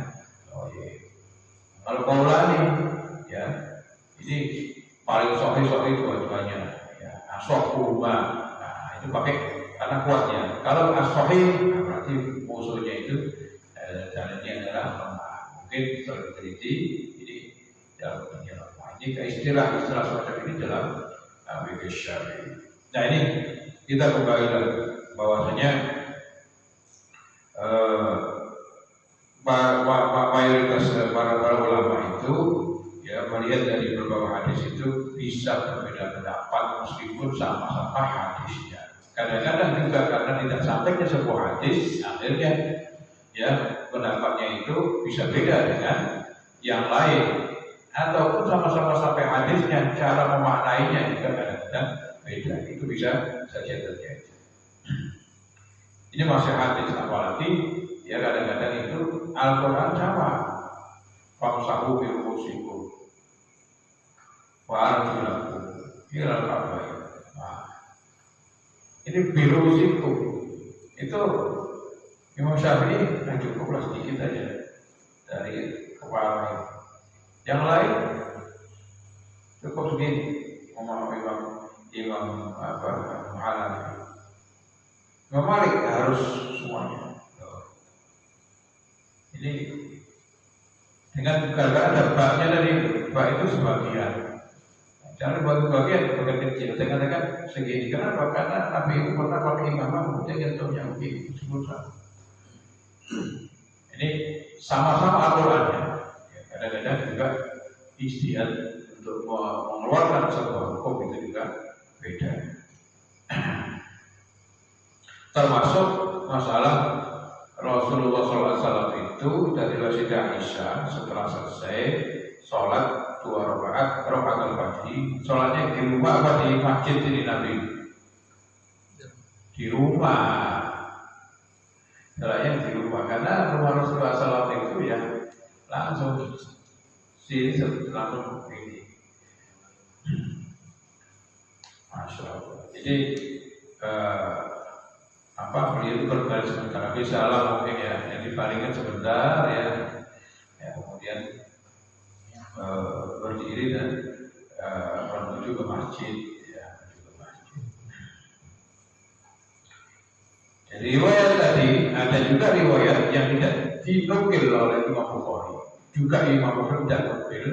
kalau qaulani ya ini paling sahih dua-duanya ya, as-sahuma. Nah itu pakai karena kuatnya. Kalau as-sahih nah, berarti musuhnya itu dalilnya adalah lemah. Mungkin kalau diteliti ini dalam penjelasan lemah. Ini istilah semacam ini dalam fikih Syafi'i. Nah ini kita kembali lagi bahwasanya mayoritas para ulama itu ya melihat dari beberapa hadis itu bisa berbeda pendapat meskipun sama-sama hadisnya. Kadang-kadang juga karena tidak sampainya sebuah hadis, akhirnya ya pendapatnya itu bisa beda dengan yang lain, ataupun sama-sama sampai hadisnya, cara memaknainya juga kadang-kadang beda. Itu bisa saja terjadi. Ini masih hadis, apalagi ya kadang-kadang itu Al-Quran sama. Famsahu bi ru'usikum wa arjulakum ilal ka'bayn. Nah, ini bi ru'usikum itu Imam Syafi'i cukuplah sedikit aja dari kepala. Yang lain cukup segini. Imam Hanafi. Imam Malik harus semuanya. Ini dengan kalau ada baknya dari bak itu sebagian. Jangan buat bagian kecil, dengan segini. Kenapa? Karena Nabi itu pernah pakai imamah, kemudian jatuhnya begini, sebutkan. Ini sama-sama Al-Qurannya. Kadang-kadang juga ijtihad untuk mengeluarkan sebuah hukum itu juga beda. Termasuk masalah Rasulullah SAW itu dari Sayyidah Aisyah setelah selesai sholat 2 rakaat al-fajr, sholatnya di rumah apa di masjid ini Nabi? Di rumah. Sholatnya di rumah karena rumah Rasulullah SAW itu ya langsung sini langsung ini. Masya Allah. Jadi beliau itu berbaring sebentar, tapi salah mungkin ya, yang dibaringkan sebentar ya kemudian berdiri dan menuju ke masjid ya, Jadi riwayat tadi ada juga riwayat yang tidak dinukil oleh Imam Bukhari, juga Imam Bukhari tidak nukil,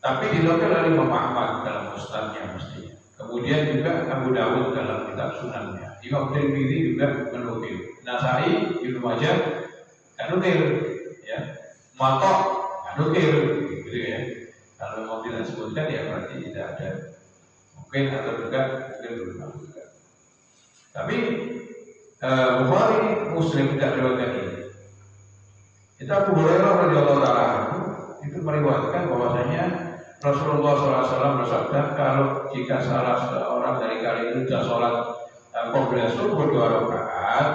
tapi dinukil oleh Imam Ahmad dalam Musnadnya mestinya. Kemudian juga Abu Dawud dalam kitab Sunannya, Imam Tirmidzi juga menukil, Nasai, Ibnu Majah nukil, ya, Matok nukil, gitu ya. Kalau mau tidak sebutkan ya berarti tidak ada, mungkin atau juga mungkin belum juga. Tapi Bukhari Muslim tidak meriwayatkan ini. Kita Abu Hurairah radhiyallahu taala itu meriwayatkan bahwasanya Rasulullah SAW bersabda, kalau jika salah seorang dari kalian itu sudah sholat qobliyah subuh 2 rakaat,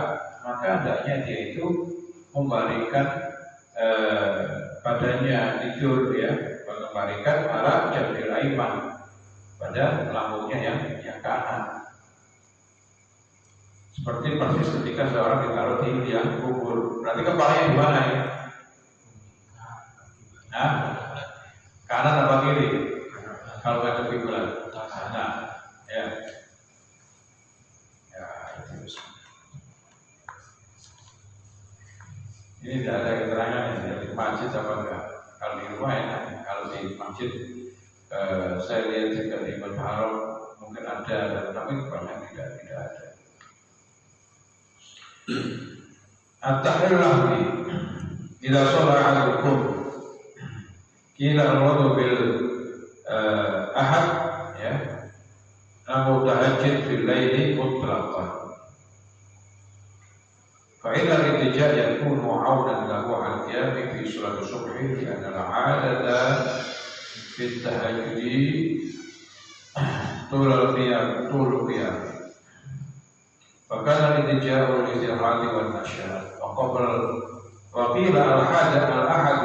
maka hendaknya dia itu membalikan badannya tidur ya, mengembalikan arah jambil aiman pada lambungnya yang kanan. Seperti persis ketika seorang ditaruh di liang kubur. Berarti kepalanya di mana ya? Nah, kanan apa kiri? Kalau ada kiblat, nah, ya, itu. Ini tidak ada keterangan ya, di masjid apa enggak? Kalau di rumah ya, kalau di masjid, saya lihat juga di Masjidil Haram mungkin ada, tapi banyak tidak ada. At-tahillah ila sholatul kila al-wudu bil ahad ya, namu tahajjud fil laili mutlaqan. Fa idza al-ittija' yakunu 'aunan lahu 'ala al-qiyam fi shalat as-subh li'anna al-'adata fi at-tahajjud tul qiyam. Fakana al-ittija' wal-istirahat wan-nashat wa qila al-ahad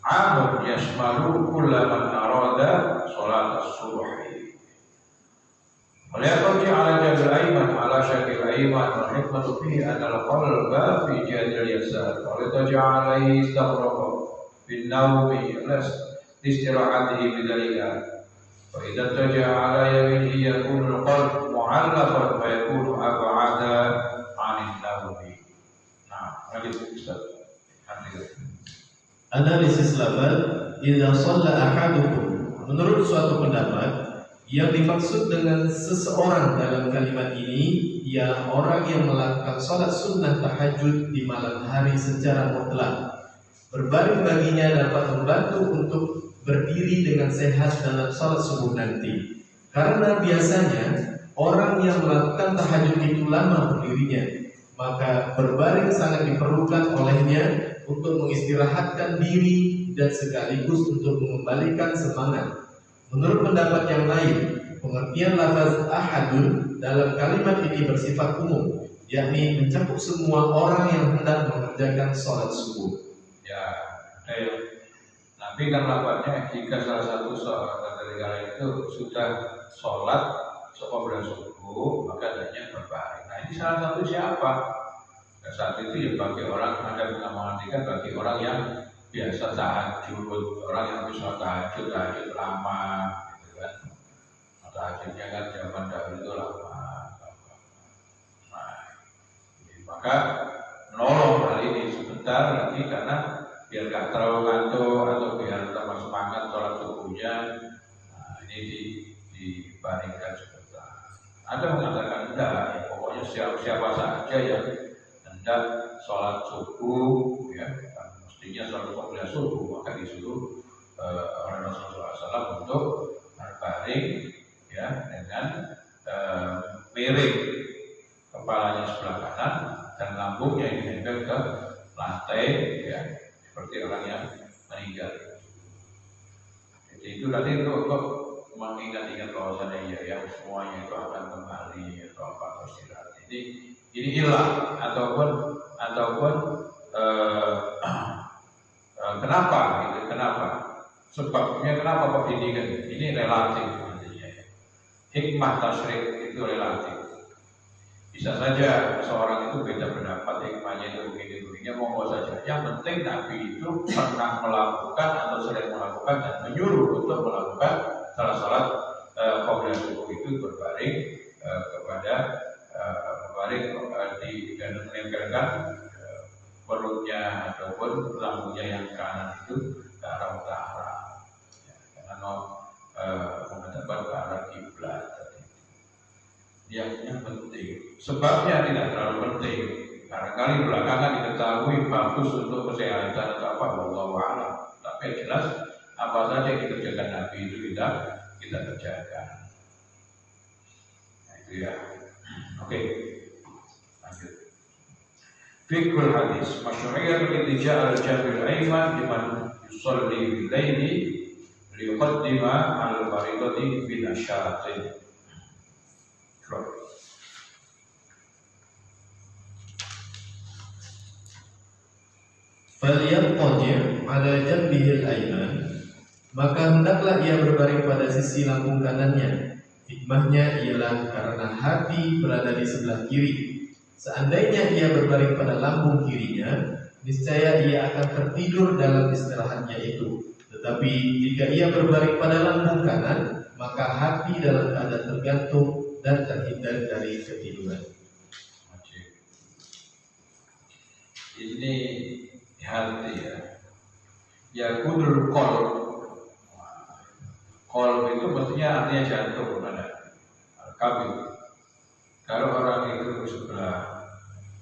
amun yashmalu kulla man arada salat as-subh. Waliyarji ala jadil ayman ala syakil ayman wal hikmatu fihi anna al-qalba fi jadil yasar waliyarji alaihi istaghraqa bin nawmi listirahatihi bidalika wa idza taja ala yaminihi yakunu al-qalb mu'allafan wa yakunu ab'ada 'anil nawmi. Nah, lanjut Ustaz.
Analisis lafaz idza shalla ahadukum. Menurut suatu pendapat, yang dimaksud dengan seseorang dalam kalimat ini ialah orang yang melakukan sholat sunnah tahajud di malam hari secara mutlak. Berbaring baginya dapat membantu untuk berdiri dengan sehat dalam sholat subuh nanti. Karena biasanya orang yang melakukan tahajud itu lama berdirinya, maka berbaring sangat diperlukan olehnya untuk mengistirahatkan diri dan sekaligus untuk mengembalikan semangat. Menurut pendapat yang lain, pengertian lafaz ahadun dalam kalimat ini bersifat umum, yakni mencakup semua orang yang hendak mengerjakan sholat subuh.
Ya, tapi kan lafaznya jika salah satu dari kalian itu sudah sholat qobliyah subuh, maka hendaknya berbaring. Nah, ini salah satu siapa? Nah, saat itu ya bagi orang, ada yang mengartikan bagi orang yang biasa tahajud, orang yang bisa tahajud lama, gitu kan. Tahajudnya kan zaman dahulu itu lama. dibaringkan sebentar. Ada mengatakan enggak, ya, pokoknya siapa saja yang hendak sholat subuh, ya, mestinya sholat qobliyah subuh, maka disuruh oleh Rasulullah SAW untuk berbaring, ya, dengan miring kepalanya sebelah kanan dan lambungnya ditempel ke lantai, ya, seperti orang yang meninggal. Jadi itu tadi untuk mengingat-ingat bahwasanya ya semuanya itu akan kembali atau apa istirahat. Ini hilang ataupun kenapa gitu, kenapa sebabnya, kenapa kok ini kan ini relatif nantinya. Hikmah tasyrik itu relatif. Bisa saja seorang itu beda pendapat, hikmahnya itu begini-begini, monggo saja. Yang penting Nabi itu pernah melakukan atau sering melakukan dan menyuruh untuk melakukan salat qobliyah subuh itu berbaring kepada berbaring dan menempelkan perutnya ataupun lambungnya yang kanan itu ke arah utara, ya, karena menghadap ke arah kiblat. Yang penting, sebabnya tidak terlalu penting. Barangkali belakangan diketahui bagus untuk kesehatan atau apa, wallahu a'lam. Tapi jelas apa saja yang dikerjakan Nabi itu kita kerjakan. Nah, itu ya. Oke, lanjut. Fiqhul hadis, masyru'iyatul ittija' al-jambil aiman liman yusalli bil-laili liyuqaddima al-fariidati bil asyatin.
Falyaqtaji' ala janbihil ayman, maka hendaklah ia berbaring pada sisi lambung kanannya. Hikmahnya ialah karena hati berada di sebelah kiri. Seandainya ia berbaring pada lambung kirinya, niscaya ia akan tertidur dalam istirahatnya itu. Tetapi jika ia berbaring pada lambung kanan, maka hati dalam keadaan tergantung dan terhindar dari ketiduran.
Ini hati ya. Ya kudul kol itu maksudnya artinya jantung, mana kabin. Kalau orang itu sebelah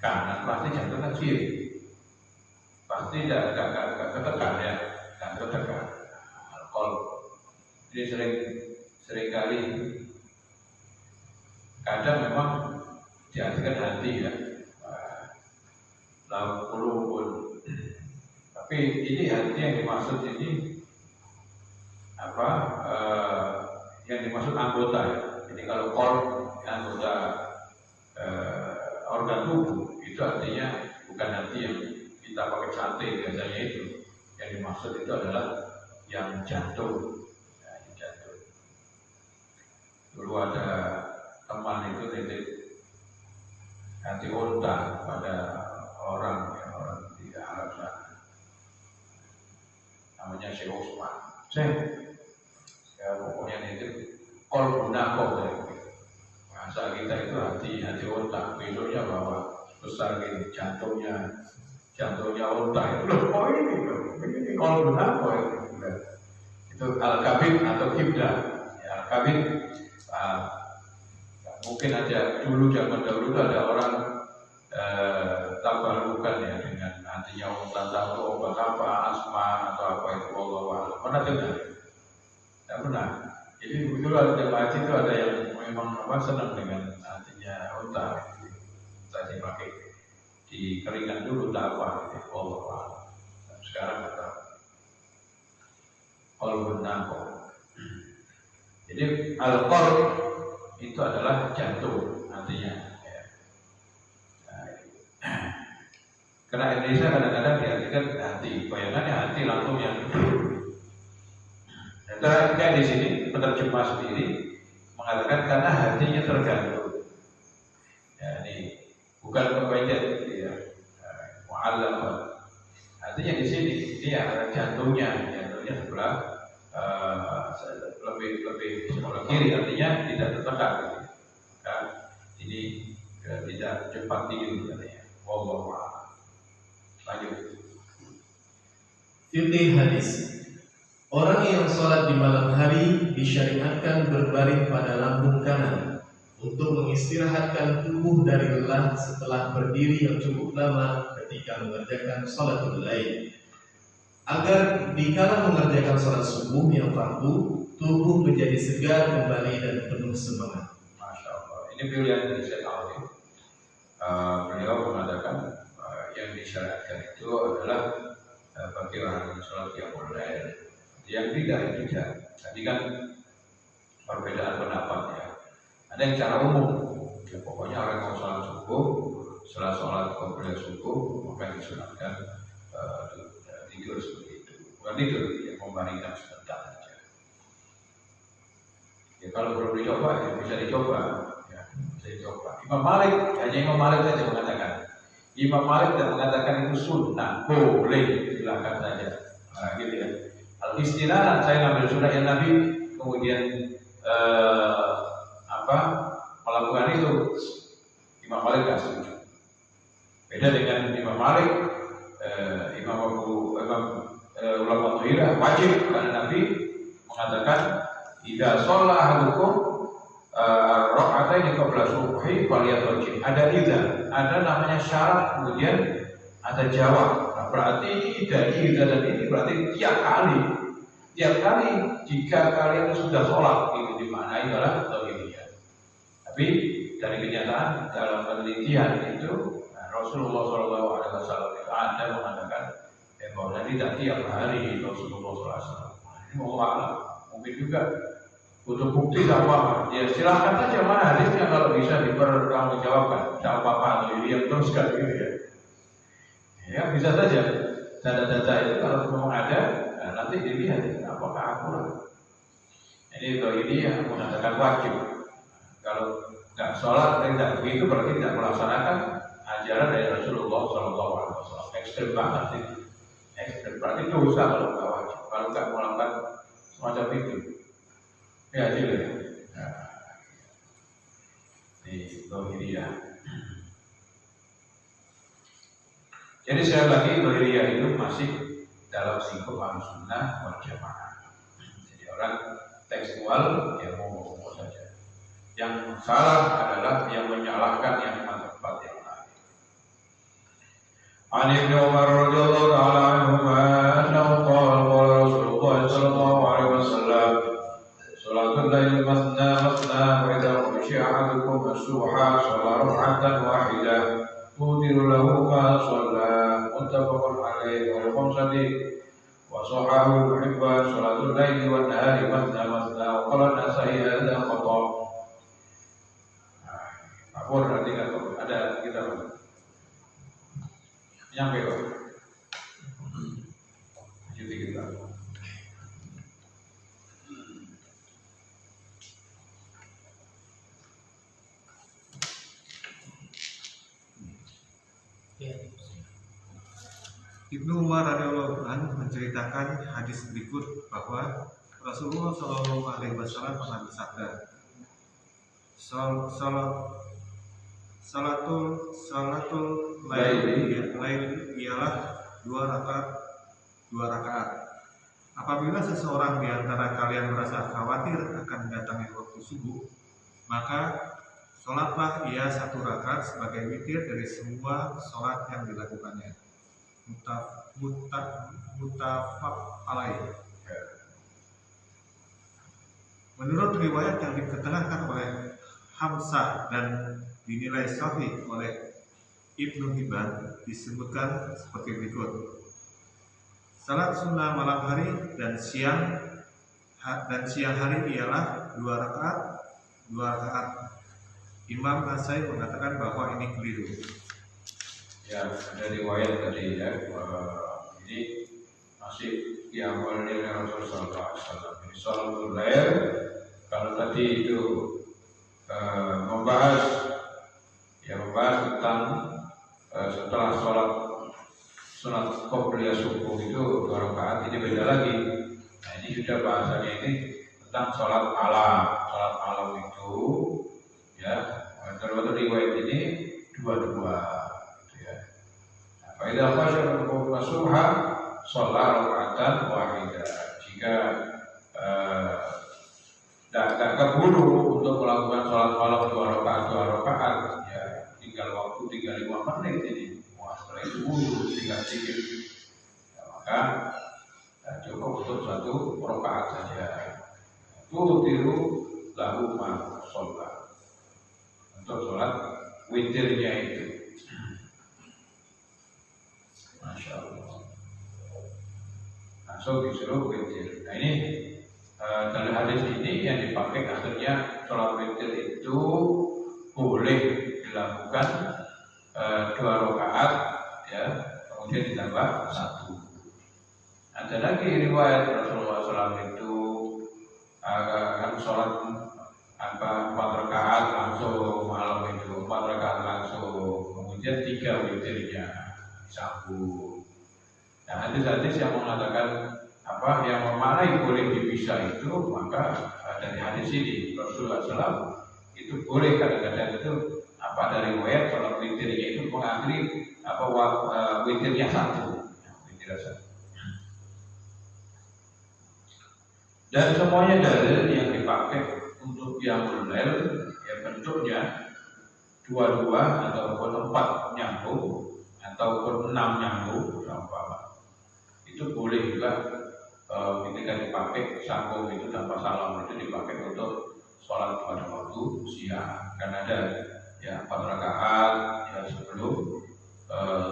kanan pasti jantung kan kiri, pasti tidak ketekan ya, tidak ketekan. Kol ini sering kali kadang memang diartikan hati ya, lalu pun. Tapi ini hati yang dimaksud ini apa? Yang dimaksud anggota ya. Jadi kalau kol anggota organ tubuh itu artinya bukan hati yang kita pakai sate biasanya itu. Yang dimaksud itu adalah yang jantung. Ya, yang jantung. Dulu ada teman itu nitip hati unta pada orang di Arab sana, namanya Syekh Usman. Ya pokoknya nitip kol bunako, bahasa kita itu hati unta. Besoknya bawa besar gini jantungnya unta itu loh. Oh ini kol bunako itu al-kabid atau kibda. Ya, al-kabid mungkin aja dulu zaman dahulu itu ada orang tabarukan ya dengan hatinya unta, tahu obat apa, asma atau apa itu, Allah pernah dengar? Tidak pernah. Jadi dulu ada jemaah itu ada yang memang senang dengan hatinya unta, tadi pakai dikeringkan dulu tak apa, Allah. Sekarang kata qalbun naqo. Jadi al-qalb itu adalah jantung artinya. Karena Indonesia kadang-kadang diartikan hati, bayangannya hati langsung yang hidup. Dan kayak di sini penerjemah sendiri mengatakan karena hatinya tergantung. Ya, ini bukan kebaikan ya, mu'allam. Artinya di sini dia jantungnya sebelah lebih sebelah kiri, artinya tidak tertekan. Kan ini tidak cepat tidur katanya. Wallahu a'lam. Lanjut.
Fikih hadis. Orang yang sholat di malam hari disyariatkan berbaring pada lambung kanan untuk mengistirahatkan tubuh dari lelah setelah berdiri yang cukup lama ketika mengerjakan sholatul lail, agar dikala mengerjakan sholat subuh yang fardu, tubuh menjadi segar kembali dan penuh semangat.
Masya Allah. Ini pilihan dari Syekh Alwi. Beliau mengatakan yang disyariatkan itu adalah bagi orang yang sholat yang lain. Yang tidak. Tadi kan perbedaan pendapat ya. Ada yang secara umum, ya pokoknya orang yang mau sholat subuh, setelah sholat qobliyah subuh, maka disunatkan tidur seperti itu. Bukan tidur, ya membaringkan sebentar saja. Ya kalau belum dicoba, ya bisa dicoba. Ya, bisa dicoba. Imam Malik, hanya Imam Malik saja mengatakan. Imam Malik tidak mengatakan itu sunnah, boleh, silakan saja. Nah, gitu ya. Al-istilah saya ngambil sunnah yang Nabi, kemudian melakukan itu. Imam Malik tidak setuju. Beda dengan Imam Malik, ulama Tuhira wajib karena Nabi mengatakan idza shalla ahadukum raka'ataini qabla subhi falyatarji. Ada ada namanya syarat, kemudian ada jawab. Nah, berarti dari idza dan ini berarti tiap kali jika kalian sudah sholat itu dimaknai adalah tauhidiyah. Tapi dari kenyataan dalam penelitian itu Rasulullah SAW itu ada mengatakan bahwa tidak tiap hari Rasulullah SAW. Ini mungkin juga butuh bukti apa? Ya silahkan saja mana hadisnya kalau bisa dipertanggungjawabkan. Tidak apa-apa atau yang teruskan gitu ya. Ya bisa saja data-data itu kalau memang ada, nanti dilihat apakah akurat. Ini yang mengatakan wajib. Kalau tidak sholat tidak begitu berarti tidak melaksanakan ajaran dari Rasulullah SAW. Ekstrem banget sih. Ekstrem berarti dosa kalau nggak wajib. Kalau nggak melakukan semacam itu, ya jelas. Di Dohiriyah. Jadi sekali lagi Dohiriyah itu masih dalam sikap Ahlussunnah wal Jamaah. Jadi orang tekstual ya mau saja. Yang salah adalah yang menyalahkan yang tempat yang lain. An Ibnu Umar radhiyallahu ta'ala anhuma annahu qala Rasulullah sallallahu alaihi wasallam salatul lail masna wa idza khashiya ahadukum as-subha shalla rak'atan wahidah tudiru lahu ma shalla muttafaqun alaihi wa khamsati wa sahahu Hibban salatul lail wan nahari masna wa qala Nasa'i hadza khata'. Nanti ada kita nyampe kok. Jadi kita.
Ibnu Umar radhiyallahu anhu menceritakan hadis berikut bahwa Rasulullah Shallallahu Alaihi Wasallam pernah bersabda, Salatul lail ialah dua rakaat. Apabila seseorang di antara kalian merasa khawatir akan datangnya waktu subuh, maka sholatlah ia 1 rakaat sebagai witir dari semua sholat yang dilakukannya. Muttafaq alaih. Menurut riwayat yang diketerangan oleh Hamzah dan dinilai sahih oleh Ibnu Hibban disebutkan seperti berikut. Salat sunnah malam hari dan siang hari ialah 2 rakaat. Imam Nasa'i mengatakan bahwa ini keliru.
Ya, ada riwayat tadi ya, ini masih diamal oleh Rasulullah SAW. Ini salatul lail, kalau tadi itu membahas tentang setelah sholat sunat qobliyah subuh itu 2 rakaat, ini beda lagi. Nah ini sudah bahasanya ini tentang sholat alam itu ya. Terus riwayat ini 2-2 gitu ya. Nah, faedah masyarakat subha sholat rakaatan wahidah. Jika buru-buru untuk melakukan sholat malam 2 rakaat, ya tinggal 5 menit ini. Wah, setelah itu buru tinggal sedikit, ya, maka cukup untuk 1 rakaat saja. Tiru lahu ma sholat, untuk sholat witirnya itu. Masya Allah, langsung disuruh witir. Nah ini dalam hadis ini yang dipakai akhirnya sholat witir itu boleh dilakukan 2 rakaat, ya, kemudian ditambah 1. Ada lagi riwayat Rasulullah SAW itu kan sholat 4 rakaat langsung malam itu, 4 rakaat langsung, kemudian 3 witirnya disambung. Nah, hadis-hadis yang mengatakan yang memaknai boleh dipisah itu, maka dari hadis ini Rasulullah SAW itu boleh kadang-kadang itu dari riwayat sholat witirnya itu mengakhiri witirnya 1, witirnya 1. Dan semuanya dalil yang dipakai untuk qiyamul lail, ya bentuknya 2 ataupun 4 nyambung ataupun 6 nyambung, itu boleh juga ketika dipakai sambung itu tanpa salam, itu dipakai untuk sholat pada waktu siang. Karena ada ya 4 rakaat ya sebelum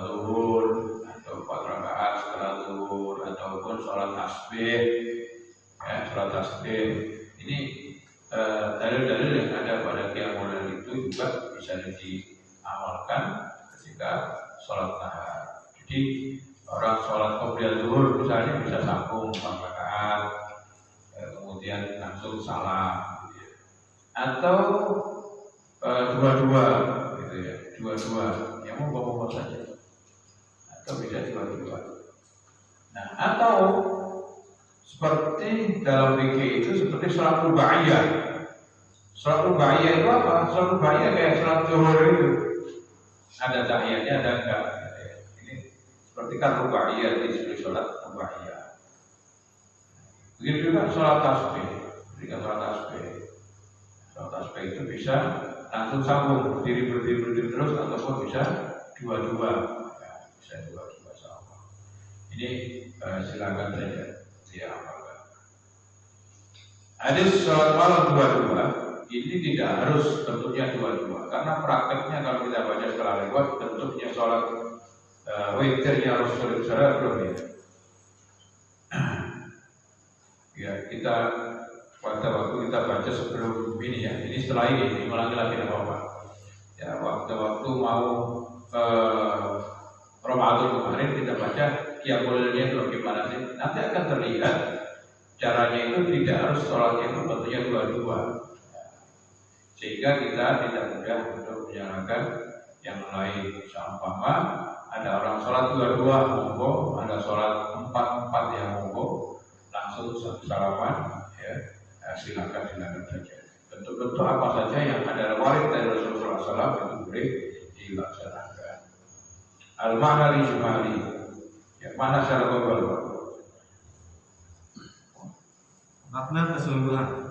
zuhur, atau 4 rakaat setelah zuhur, ataupun sholat tasbih, ya sholat tasbih. Ini dalil-dalil yang ada pada qiyamul lail itu juga bisa diamalkan ketika sholat tahajud. Jadi orang sholat qobliyah zuhur misalnya bisa sambung 4 rakaat, kemudian langsung salam, gitu ya. Atau dua-dua, gitu ya, dua-dua, yang mau bawa saja, atau bisa dua-dua. Nah, atau seperti dalam fikih itu seperti sholat rubaiyah. Sholat rubaiyah itu apa? Sholat rubaiyah kayak sholat zuhur itu, ada tahiyatnya, ada enggak. Seperti kan rubaiyah, disebut sholat rubaiyah. Begitu juga sholat tasbih. Ketika sholat tasbih itu bisa langsung sambung, berdiri terus, ataupun bisa dua-dua, ya, bisa dua-dua sama. Ini silakan saja diamalkan. Hadis sholat malam 2 ini tidak harus bentuknya 2, karena prakteknya kalau kita baca setelah lewat bentuknya sholat witirnya Rasulullah belum ya. Ya kita pada waktu kita baca sebelum ini ya, ini setelah ini ulangi lagi apa-apa. Ya waktu mau Ramadan kemarin kita baca qiyamul lailnya itu bagaimana sih? Nanti akan terlihat caranya itu tidak harus sholatnya itu bentuknya 2, sehingga kita tidak mudah untuk menjalankan yang lain. Seumpama ada orang sholat 2 monggo, ada sholat 4 yang monggo, langsung salaman, ya, silakan saja. Bentuk-bentuk apa saja yang ada warid dari Rasulullah SAW itu boleh dilaksanakan. Al-ma'na ijmali, ya, mana secara global?
Makna keseluruhan.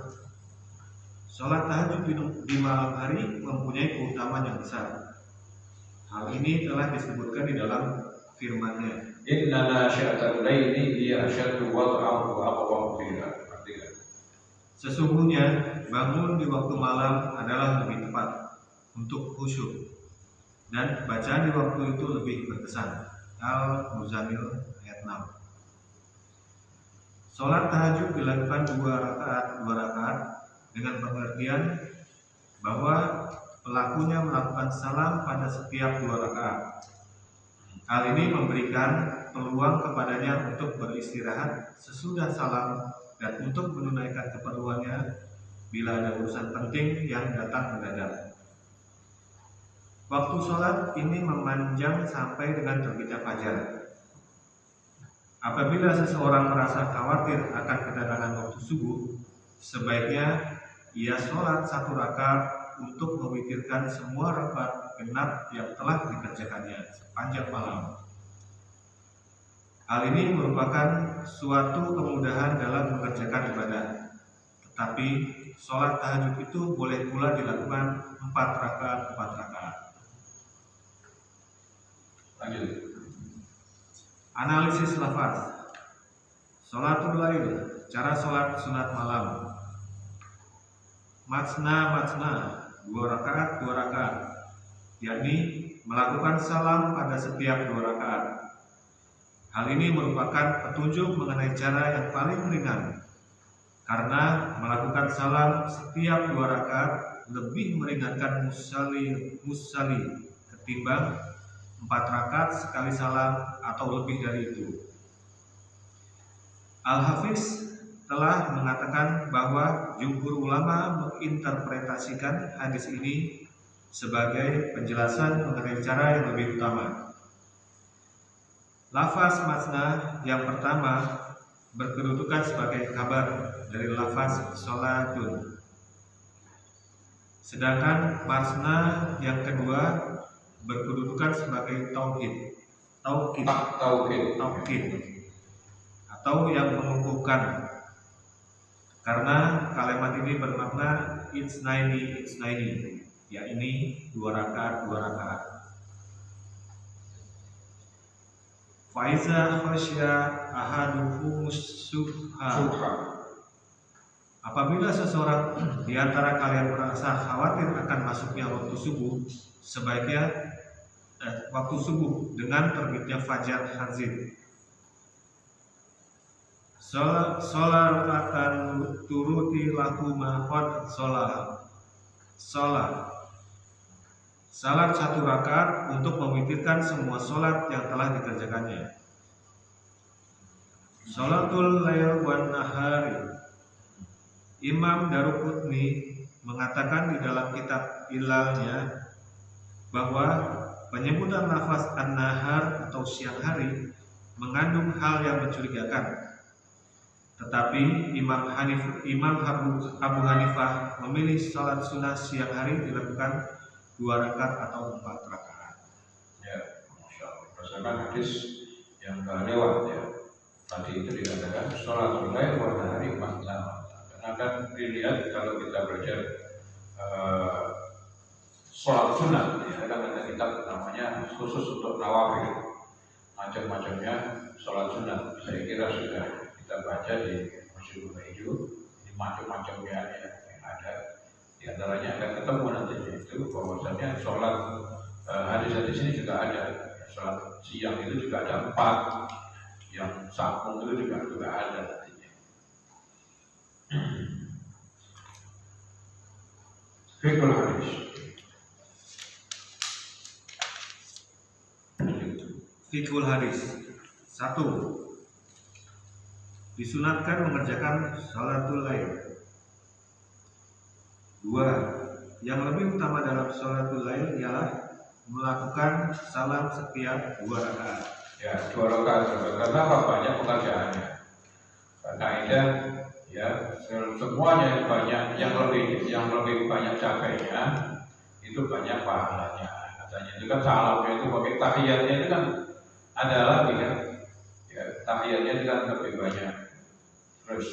Sholat tahajud di malam hari mempunyai keutamaan yang besar. Hal ini telah disebutkan di dalam firman-Nya.
Inna nasyi'atal laili hiya asyaddu wad'an wa aqwamu qila.
Sesungguhnya bangun di waktu malam adalah lebih tepat untuk khusyuk, dan bacaan di waktu itu lebih berkesan. Al-Muzammil ayat 6. Sholat tahajud dilakukan 2 rakaat dengan pengertian bahwa pelakunya melakukan salam pada setiap 2 rakaat. Hal ini memberikan peluang kepadanya untuk beristirahat sesudah salam dan untuk menunaikan keperluannya bila ada urusan penting yang datang mendadak. Waktu sholat ini memanjang sampai dengan terbitnya fajar. Apabila seseorang merasa khawatir akan kedatangan waktu subuh, sebaiknya ia sholat 1 rakaat untuk mewitirkan semua rakaat genap yang telah dikerjakannya sepanjang malam. Hal ini merupakan suatu kemudahan dalam mengerjakan ibadah, tetapi sholat tahajud itu boleh pula dilakukan 4 rakaat 4 rakaat.
Lanjut.
Analisis lafaz. Sholatul lail, cara sholat sunat malam. Matsna, 2 rakaat 2 rakaat, yakni melakukan salam pada setiap 2 rakaat. Hal ini merupakan petunjuk mengenai cara yang paling ringan, karena melakukan salam setiap 2 rakaat lebih meringankan musalli ketimbang 4 rakaat sekali salam atau lebih dari itu. Al-Hafiz telah mengatakan bahwa jumhur ulama menginterpretasikan hadis ini sebagai penjelasan mengenai cara yang lebih utama. Lafaz matsna yang pertama berkedudukan sebagai kabar dari lafaz sholatun, sedangkan matsna yang kedua berkedudukan sebagai taukid atau yang mengukuhkan, karena kalimat ini bermakna itsnaini, yakni 2 rakaat 2 rakaat. Faiza khasya ahaduhum subha, apabila seseorang di antara kalian merasa khawatir akan masuknya waktu subuh, sebaiknya waktu subuh dengan terbitnya fajar hazin. Sholatan turuti lahu ma qad sholat. Salat 1 rakaat untuk mewitirkan semua sholat yang telah dikerjakannya. Sholatul lail wan nahari. Imam Daruqutni mengatakan di dalam kitab Ilalnya bahwa penyebutan lafaz an-nahar atau siang hari mengandung hal yang mencurigakan. Tetapi Imam Abu Hanifah memilih salat sunnah siang hari dilakukan 2 rakaat atau 4 rakaat.
Ya, Masya Allah. Berdasarkan hadis yang lewat ya, tadi itu dikatakan sholat lail wa nahari matsna. Karena kan dilihat kalau kita belajar sholat sunat, ya kan ada kitab namanya khusus untuk nawafil, macam-macamnya sholat sunat. Saya kira sudah kita baca di Masjidul Baidu, di macam-macam yang ada. Di antaranya akan ketemu nantinya itu bahwasanya sholat hadis-hadis ini juga ada. Sholat siang itu juga ada 4, yang sambung itu juga ada nantinya. Fikul hadis.
Fikul hadis. 1. Disunatkan mengerjakan sholatul lail. 2. Yang lebih utama dalam sholatul lail ialah melakukan salam setiap 2 rakaat.
Ya, 2 rakaat. Karena apa? Banyak pekerjaannya. Kaidah ya, semuanya yang banyak, yang lebih banyak capeknya itu banyak pahalanya. Katanya itu kan salamnya itu pakai tahiyatnya itu kan ada lagi kan. Ya, tahiyatnya itu kan lebih banyak. Terus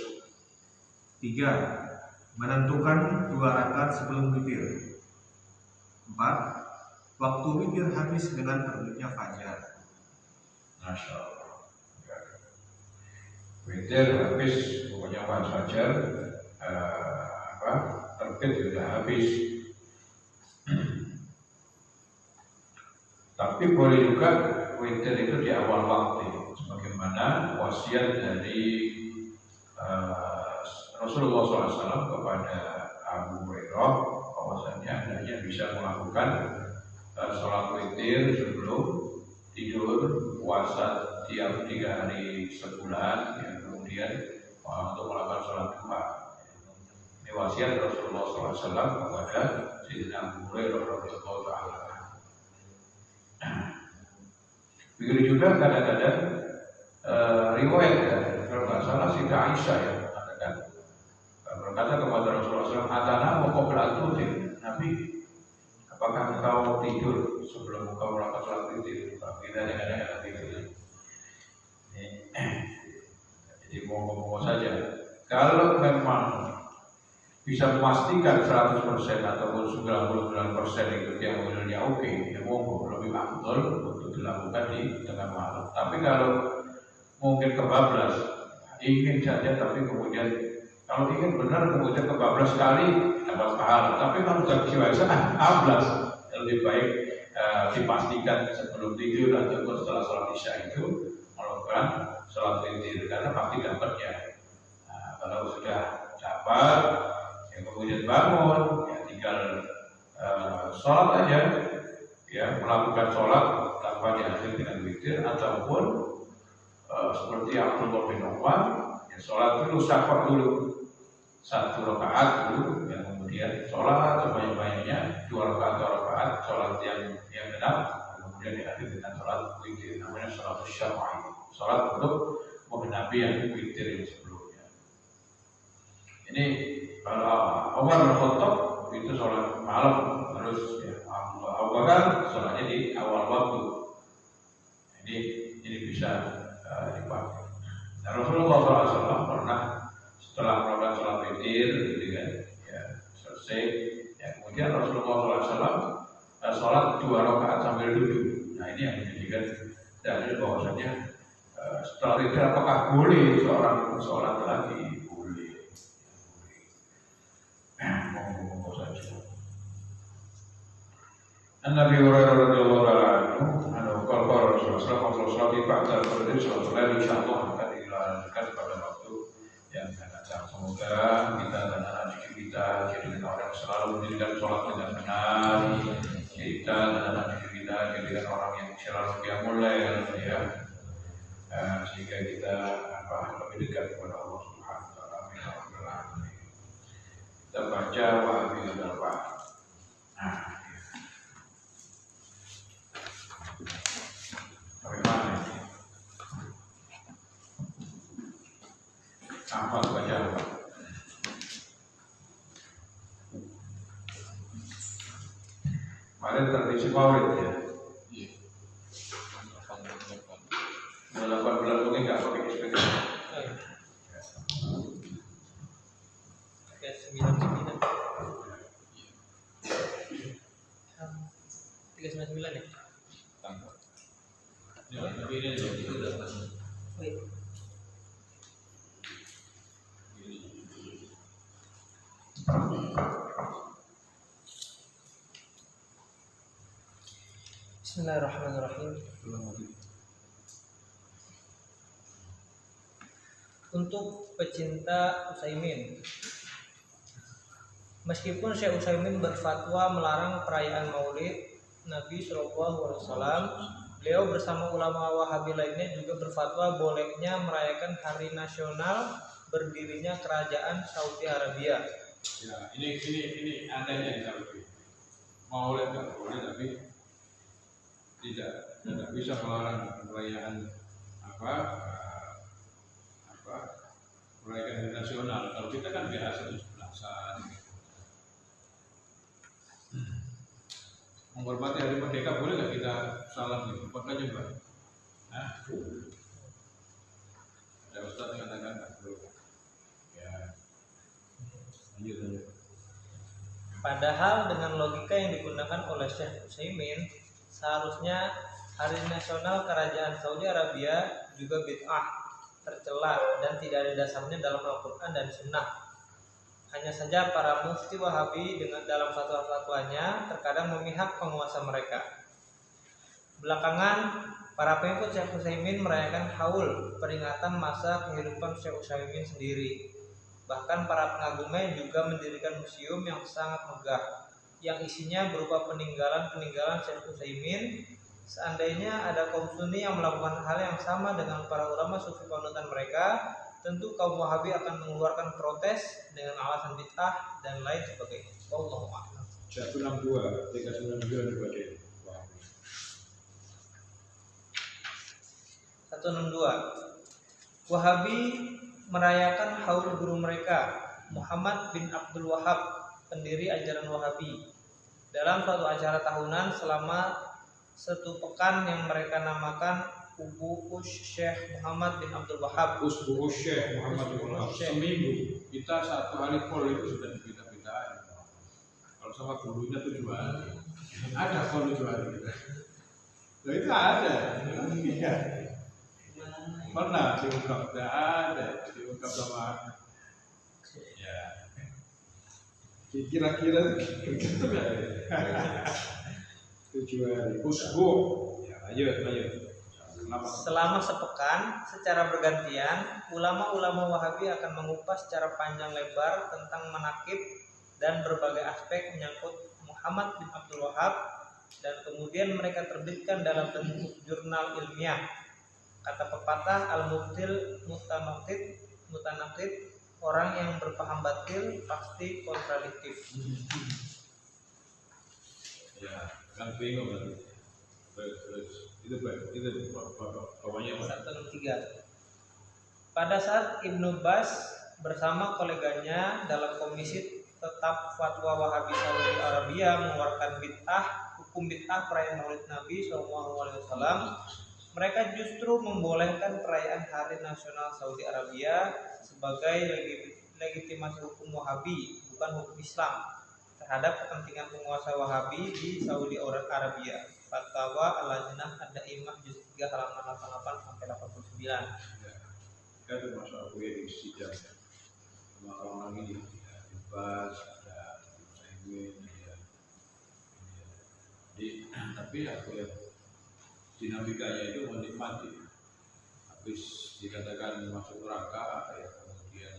3. Menentukan 2 rakaat sebelum witir. 4. Waktu witir habis dengan terbitnya fajar.
Masya Allah. Witir habis, pokoknya pas fajar terbit sudah habis. Tapi boleh juga witir itu di awal waktu, sebagaimana wasiat dari Rasulullah SAW kepada Abu Hurairah bahwasanya hendaknya bisa melakukan sholat witir sebelum tidur puasa tiap 3 hari sebulan, ya, kemudian untuk melakukan sholat duha. Ini wasiat Rasulullah SAW kepada Sayyidina Abu Hurairah radhiyallahu ta'ala. Begitu juga kadang-kadang riwayat ya, kalau nggak salah Siti Aisyah ya mengatakan, berkata kepada Rasulullah SAW, "Atana qabla tutir." Nabi, apakah engkau tidur sebelum engkau melakukan sholat witir? Kita kadang-kadang tidur. Jadi mau saja. Kalau memang bisa memastikan 100% ataupun 99% itu yang modelnya oke, ya monggo lebih afdol untuk dilakukan di tengah malam. Tapi kalau mungkin kebablas, ingin saja tapi kemudian kalau ingin benar kemudian kebablas sekali dapat pahala. Tapi kalau jam biasa ablas, lebih baik dipastikan sebelum tidur ataupun setelah sholat isya itu melakukan sholat witir karena pasti dapatnya. Kalau sudah dapat, ya kemudian bangun, ya tinggal sholat aja, ya melakukan sholat tanpa diakhiri dengan witir ataupun seperti Abdullah bin Umar, ya sholat dulu syafa dulu 1 rakaat dulu, ya kemudian sholat sebanyak-banyaknya 2 rakaat sholat yang genap, kemudian diakhiri dengan sholat witir, namanya sholat syafa'i, sholat untuk menggenapi yang witir yang sebelumnya. Ini kalau Umar bin Khattab itu sholat malam terus, ya Abu Bakar sholatnya di awal waktu. Ini bisa dipakai. Nah, Rasulullah SAW pernah setelah melakukan sholat witir, gitu kan, ya selesai, ya kemudian Rasulullah SAW sholat 2 rakaat sambil duduk. Nah ini yang menjadikan dalil bahwasanya setelah witir apakah boleh seorang sholat lagi? Boleh. Monggo saja. Nabi Hurairah radhiyallahu anhu kalau Rasulullah SAW ba'da al-fajr sholat insyaallah akan dilanjutkan pada waktu yang akan datang. Semoga kita dan anak cucu kita jadikan orang yang selalu mendirikan sholat dengan benar. Kita dan anak cucu kita jadikan orang yang selalu qiyamul lail, ya, sehingga kita lebih dekat kepada Allah Subhanahu wa taala. Kita baca wa bil darba. Bagaimana? Apa baca apa? Kemarin tradisi maulid ya. Iya. 8 bulan mungkin nggak pakai SPT.
Pakai 99. 399 ya?
Ya, tapi ini itu udah pas.
Baik. Bismillahirrahmanirrahim. Untuk pecinta Utsaimin, meskipun Syekh Utsaimin berfatwa melarang perayaan Maulid Nabi SAW, beliau bersama ulama Wahabi lainnya juga berfatwa bolehnya merayakan hari nasional berdirinya kerajaan Saudi Arabia.
Ya, ini adanya di Saudi. Maulid nggak boleh, tapi tidak bisa melarang perayaan perayaan nasional. Kalau kita kan biasa 17-an. Menghormati hari merdeka boleh nggak kita salam gitu? Makanya Mbak. Nah, ada Ustaz yang katakan nggak boleh. Ya, lanjut.
Padahal dengan logika yang digunakan oleh Syekh Utsaimin, seharusnya hari nasional kerajaan Saudi Arabia juga bid'ah, tercela dan tidak ada dasarnya dalam Al-Quran dan Sunnah. Hanya saja para mufti Wahabi dengan dalam fatwa-fatwanya terkadang memihak penguasa mereka. Belakangan, para pengikut Syekh Utsaimin merayakan haul peringatan masa kehidupan Syekh Utsaimin sendiri. Bahkan para pengagumnya juga mendirikan museum yang sangat megah, yang isinya berupa peninggalan-peninggalan Syekh Utsaimin. Seandainya ada kaum Sunni yang melakukan hal yang sama dengan para ulama sufi panutan mereka, tentu kaum Wahabi akan mengeluarkan protes dengan alasan bid'ah dan lain sebagainya. Wallahu a'lam.
162, 399 dibaca.
162. Wahabi merayakan haul guru mereka, Muhammad bin Abdul Wahab, pendiri ajaran Wahabi, dalam suatu acara tahunan selama 1 pekan yang mereka namakan Ubu Syekh Muhammad bin Abdul Wahab.
Usbu Syekh Muhammad bin Wahab. Seminggu kita 1 hari call itu sudah dibeda-bedain. Kalau sama gurunya 7 hari. Ada call 7 hari. Loh itu ada. Iya. Pernah diungkap, tidak ada diungkap sama ya. Kira-kira gitu ya. 7 hari. Usbu. Ya, lanjut.
Selama sepekan secara bergantian, ulama-ulama Wahabi akan mengupas secara panjang lebar tentang manaqib dan berbagai aspek menyangkut Muhammad bin Abdul Wahab, dan kemudian mereka terbitkan dalam bentuk jurnal ilmiah. Kata pepatah, al-mubtil mutanaqid, orang yang berpaham batil pasti kontradiktif.
Ya, kan bingung kan. Terus itu pokoknya
163. Pada saat Ibnu Bas bersama koleganya dalam komisi tetap fatwa Wahabi Saudi Arabia mengeluarkan hukum bid'ah perayaan Maulid Nabi SAW, mereka justru membolehkan perayaan Hari Nasional Saudi Arabia sebagai legitimasi hukum Wahabi, bukan hukum Islam, terhadap kepentingan penguasa Wahabi di Saudi Arabia. Fatwa Al-Lajnah Ad-Daimah juz 3 halaman 88 sampai 89.
ya, itu masalah gue sidang sama orang ini dibahas ada Musaimin ya. Tapi aku lihat dinamikanya itu menikmati. Habis dikatakan masuk neraka ya, kemudian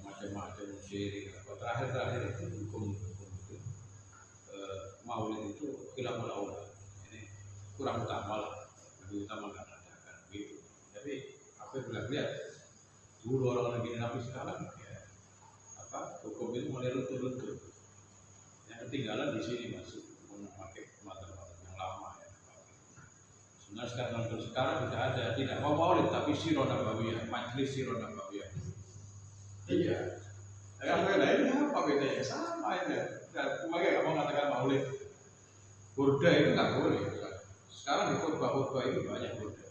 macam-macam syirik. Terakhir itu hukum itu Maulid itu khilaful aula. Ini kurang utama lah, lebih utama nggak adakan gitu. Tapi apa yang bilang lihat dulu orang lagi Nabi sekarang ya, hukum itu mulai runtuh. Yang ketinggalan di sini masuk memakai materi yang lama ya. Sebenarnya sekarang tidak ada, tidak mau Maulid tapi Sirah Nabawiyah, majelis Sirah Nabawiyah. Iya. Apa bedanya? Apa bedanya? Sama aja. Cuma nggak mau mengatakan Maulid. Burda itu nggak boleh. Sekarang di khutbah itu banyak burda.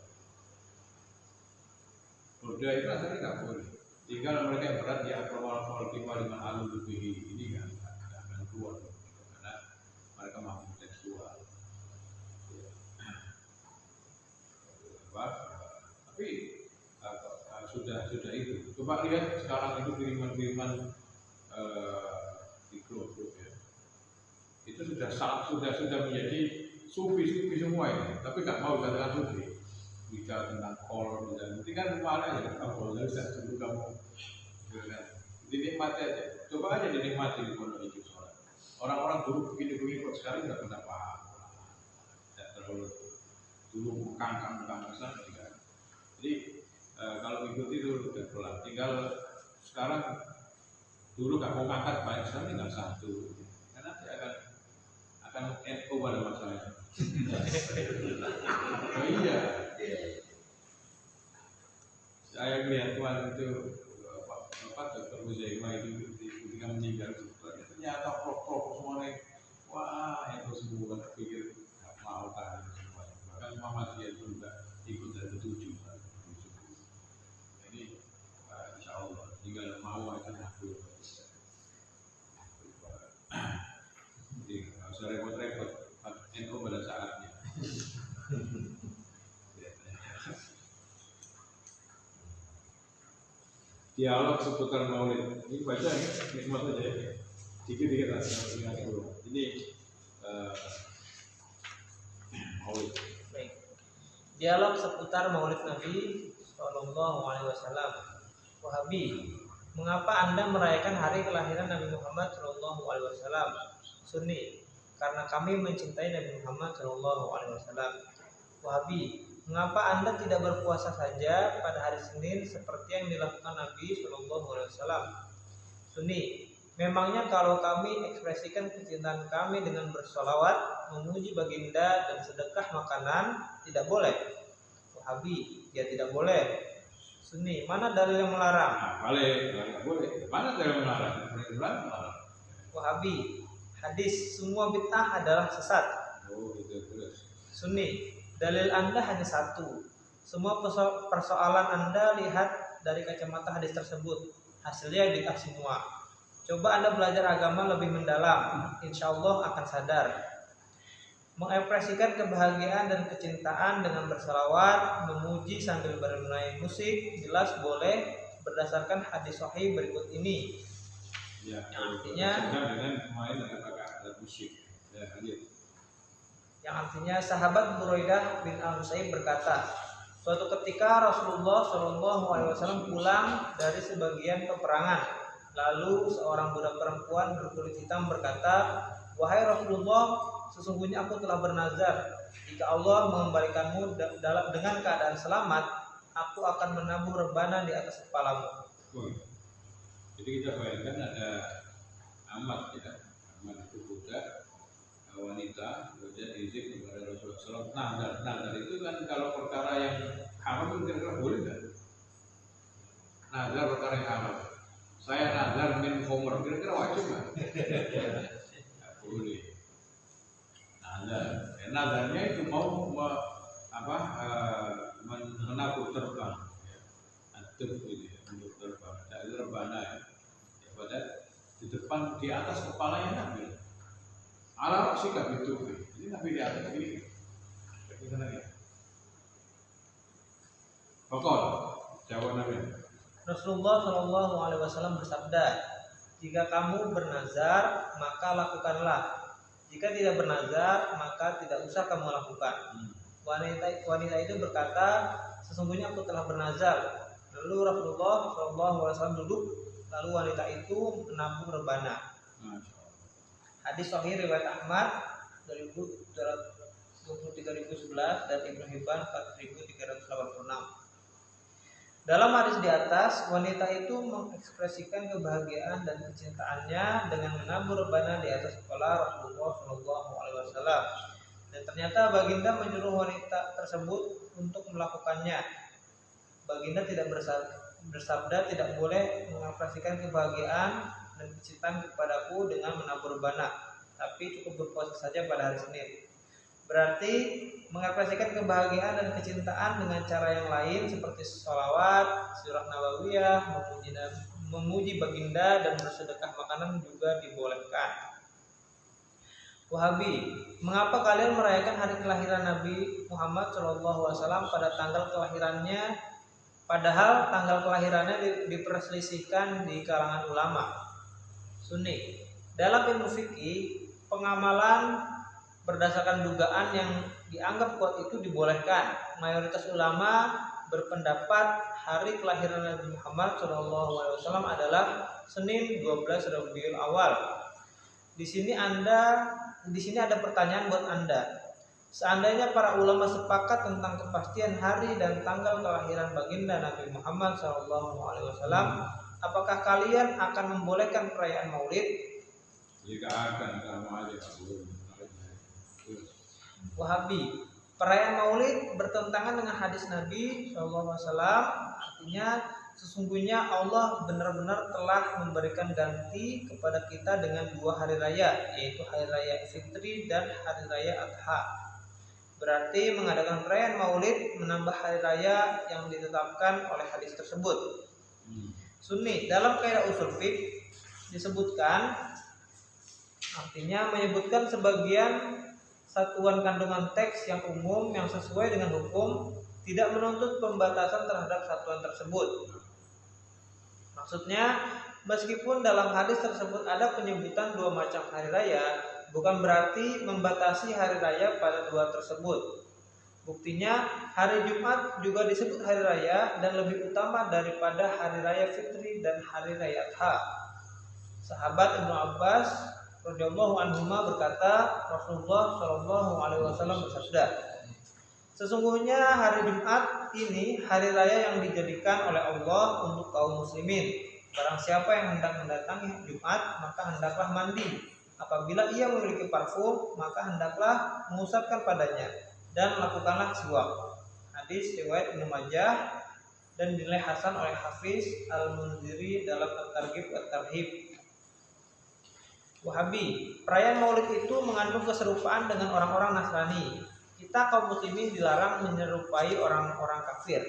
Burda itu asalnya nggak boleh. Tinggal mereka yang berat di akromal khalqimah dengan alul bihi ini kan akan keluar karena mereka mampu tekstual. Tapi sudah itu. Coba lihat sekarang itu kiriman di grup ya. Itu sudah menjadi sufi semua ini, tapi nggak mau dikatakan sufi. Bicara tentang kol, nanti kan mana ya kalau nggak bisa dulu kamu, dinikmati aja. Coba aja dinikmati di pondok itu sholat. Orang-orang dulu begini kok sekarang nggak pernah paham. Tidak terlalu dulu kangkang besar juga. Jadi kalau mengikuti dulu udah pelan. Tinggal sekarang dulu nggak mau ngangkat banyak sekali, tinggal satu. Karena nanti akan NO pada masalahnya. Oh iya. Saya melihat Tuhan itu Dr. Huzaimah itu ketika meninggal ternyata prok semuanya, wah itu semua pikir nggak mau tahan semua. Bahkan Muhammadiyah itu juga ikut dari 7. Jadi insya Allah tinggal mau aja ngaku. Jadi nggak usah repot-repot, NU pada saatnya. Dialog seputar Maulid. Ini baca ya, nikmat aja ya. Dikit-dikit lah, ingat dulu. Ini Maulid.
Baik. Dialog seputar Maulid Nabi Sallallahu Alaihi Wasallam. Wahabi, mengapa Anda merayakan hari kelahiran Nabi Muhammad Sallallahu Alaihi Wasallam? Sunni, karena kami mencintai Nabi Muhammad Sallallahu Alaihi Wasallam. Wahabi, mengapa Anda tidak berpuasa saja pada hari Senin seperti yang dilakukan Nabi Sallallahu Alaihi Wasallam? Sunni, memangnya kalau kami ekspresikan kecintaan kami dengan bersolawat, memuji baginda dan sedekah makanan tidak boleh? Wahabi, ya tidak boleh. Sunni, mana dalil yang melarang?
Nggak boleh. Mana dalil yang melarang?
Wahabi, hadis semua bid'ah adalah sesat.
Oh, itu terus.
Sunni, Dalil Anda hanya satu. Semua persoalan Anda lihat dari kacamata hadis tersebut. Hasilnya bid'ah semua. Coba Anda belajar agama lebih mendalam, insya Allah akan sadar. Mengekspresikan kebahagiaan dan kecintaan dengan bersalawat, memuji sambil bermain musik, jelas boleh berdasarkan hadis sahih berikut ini.
Ya,
Artinya
dengan kemarin ada musik. Ya, lanjut.
Yang artinya sahabat Buraidah bin Al-Husayb berkata, suatu ketika Rasulullah SAW pulang dari sebagian peperangan. Lalu seorang budak perempuan berkulit hitam berkata, wahai Rasulullah, sesungguhnya aku telah bernazar, jika Allah mengembalikanmu dengan keadaan selamat, aku akan menabur rebana di atas kepalamu.
Jadi kita bayangkan ada amat ya, amat itu budak, wanita, kemudian izin kepada Rasulullah SAW. Nazar itu kan kalau perkara yang haram itu kira-kira boleh nggak? Nazar perkara yang haram. Saya nazar min khomer, kira-kira wajib nggak? Nggak boleh. Nazarnya itu mau menabur terbang, atau gitu ya, menabur terbang. Ada rebana ya, pada di depan di atas kepalanya Nabi. Alam sih nggak gitu, ini Nabi di atas ini. Bagaimana ya? Pokok jawab Nabi.
Rasulullah SAW bersabda, jika kamu bernazar maka lakukanlah, jika tidak bernazar maka tidak usah kamu lakukan. Wanita itu berkata, sesungguhnya aku telah bernazar. Lalu Rasulullah SAW duduk, lalu wanita itu menabung rebana. Hadis sahih riwayat Ahmad 23.011 dan Ibnu Hibban 4.386. Dalam hadis di atas, wanita itu mengekspresikan kebahagiaan dan kecintaannya dengan menabur rebana di atas kepala Rasulullah SAW. Dan ternyata baginda menyuruh wanita tersebut untuk melakukannya. Baginda tidak bersabda tidak boleh mengekspresikan kebahagiaan dan kecintaan kepadaku dengan menabur rebana, tapi cukup berpuasa saja pada hari Senin. Berarti mengekspresikan kebahagiaan dan kecintaan dengan cara yang lain seperti sholawat, surah nabawiyah, memuji baginda dan bersedekah makanan juga dibolehkan. Wahabi, mengapa kalian merayakan hari kelahiran Nabi Muhammad SAW pada tanggal kelahirannya, padahal tanggal kelahirannya diperselisihkan di kalangan ulama? Sunni. Dalam ilmu fikih, pengamalan berdasarkan dugaan yang dianggap kuat itu dibolehkan. Mayoritas ulama berpendapat hari kelahiran Nabi Muhammad SAW adalah Senin 12 Rabiul Awal. Di sini ada pertanyaan buat Anda. Seandainya para ulama sepakat tentang kepastian hari dan tanggal kelahiran baginda Nabi Muhammad SAW, apakah kalian akan membolehkan perayaan Maulid?
Jika akan sama aja
Wahabi, perayaan Maulid bertentangan dengan hadis Nabi SAW. Artinya sesungguhnya Allah benar-benar telah memberikan ganti kepada kita dengan dua hari raya, yaitu hari raya Fitri dan hari raya Adha. Berarti mengadakan perayaan Maulid menambah hari raya yang ditetapkan oleh hadis tersebut. Sunni, dalam kaidah usul fiqh disebutkan, artinya menyebutkan sebagian satuan kandungan teks yang umum yang sesuai dengan hukum, tidak menuntut pembatasan terhadap satuan tersebut. Maksudnya, meskipun dalam hadis tersebut ada penyebutan dua macam hari raya, bukan berarti membatasi hari raya pada dua tersebut. Buktinya, hari Jumat juga disebut hari raya dan lebih utama daripada hari raya Fitri dan hari raya Adha. Sahabat Ibnu Abbas radhiyallahu anhuma berkata, Rasulullah SAW bersabda, sesungguhnya hari Jumat ini hari raya yang dijadikan oleh Allah untuk kaum muslimin. Barang siapa yang hendak mendatangi Jumat, maka hendaklah mandi. Apabila ia memiliki parfum, maka hendaklah mengusapkan padanya dan lakukanlah siwak. Hadis riwayat Ibnu Majah dan dinilai hasan oleh Hafiz Al-Munziri dalam At-Targhib At-Tarhib. Wahabi, perayaan Maulid itu mengandung keserupaan dengan orang-orang Nasrani. Kita kaum muslimin dilarang menyerupai orang-orang kafir.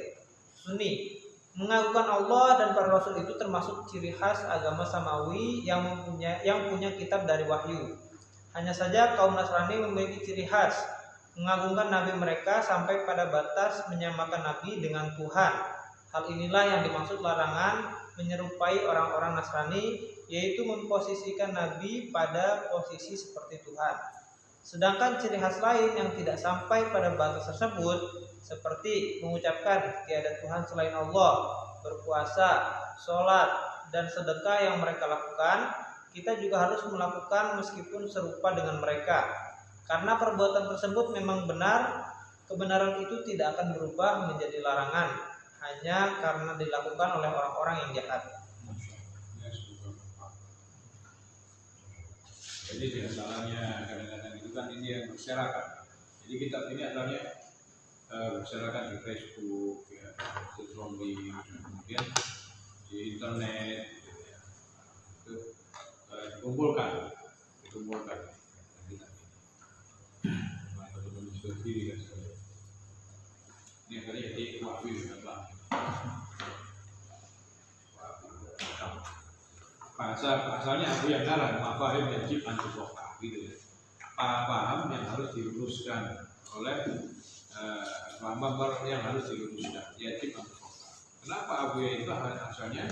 Sunni, mengagungkan Allah dan para rasul itu termasuk ciri khas agama samawi yang punya kitab dari wahyu. Hanya saja kaum Nasrani memiliki ciri khas mengagungkan nabi mereka sampai pada batas menyamakan nabi dengan Tuhan. Hal inilah yang dimaksud larangan menyerupai orang-orang Nasrani, yaitu memposisikan nabi pada posisi seperti Tuhan. Sedangkan ciri khas lain yang tidak sampai pada batas tersebut, seperti mengucapkan tiada Tuhan selain Allah, berpuasa, sholat, dan sedekah yang mereka lakukan, kita juga harus melakukan meskipun serupa dengan mereka. Karena perbuatan tersebut memang benar, kebenaran itu tidak akan berubah menjadi larangan, hanya karena dilakukan oleh orang-orang yang jahat.
Jadi diantaranya kadang-kadang itu kan ini yang berserakan. Jadi kita ini asalnya berserakan di Facebook, ya, di zombie, kemudian di internet, gitu ya. Itu dikumpulkan. Kita sendiri kan. Ini akhirnya jadi wafil apa? Pasalnya aku yang kalah, mafahim wajib antusoka gitu ya. Paham yang harus diluruskan oleh paham yang harus diluruskan, wajib antusoka. Kenapa Abu ya itu asalnya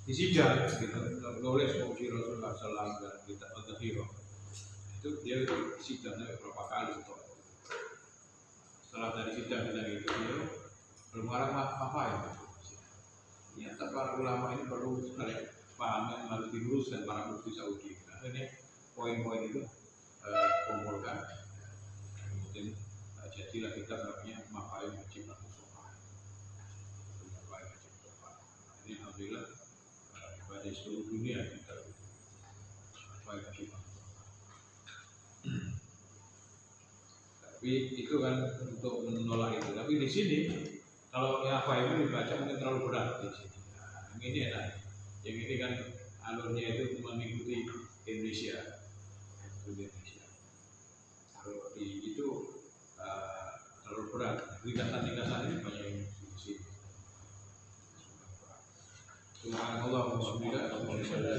disidang gitu, oleh Rasulullah SAW dan kita Al-Tahiro itu dia sidangnya beberapa kali toh. Setelah dari sidang itu dia belum apa ya. Ternyata para ulama ini perlu sekali paham yang harus diluruskan para mufti Saudi. Akhirnya poin-poin itu kumpulkan, kemudian jadilah kita namanya mafahim wajib antusoka. Ini alhamdulillah pada seluruh dunia kita mafahim wajib antusoka. Tapi itu kan untuk menolak itu. Tapi di sini kalau yang mafahim dibaca mungkin terlalu berat di sini. Nah, ini enak. Yang ini kan alurnya itu mengikuti Indonesia. Kalau di itu terlalu berat. Ringkasan-ringkasan ini banyak yang di sini. Subhanallah wa bihamdihi.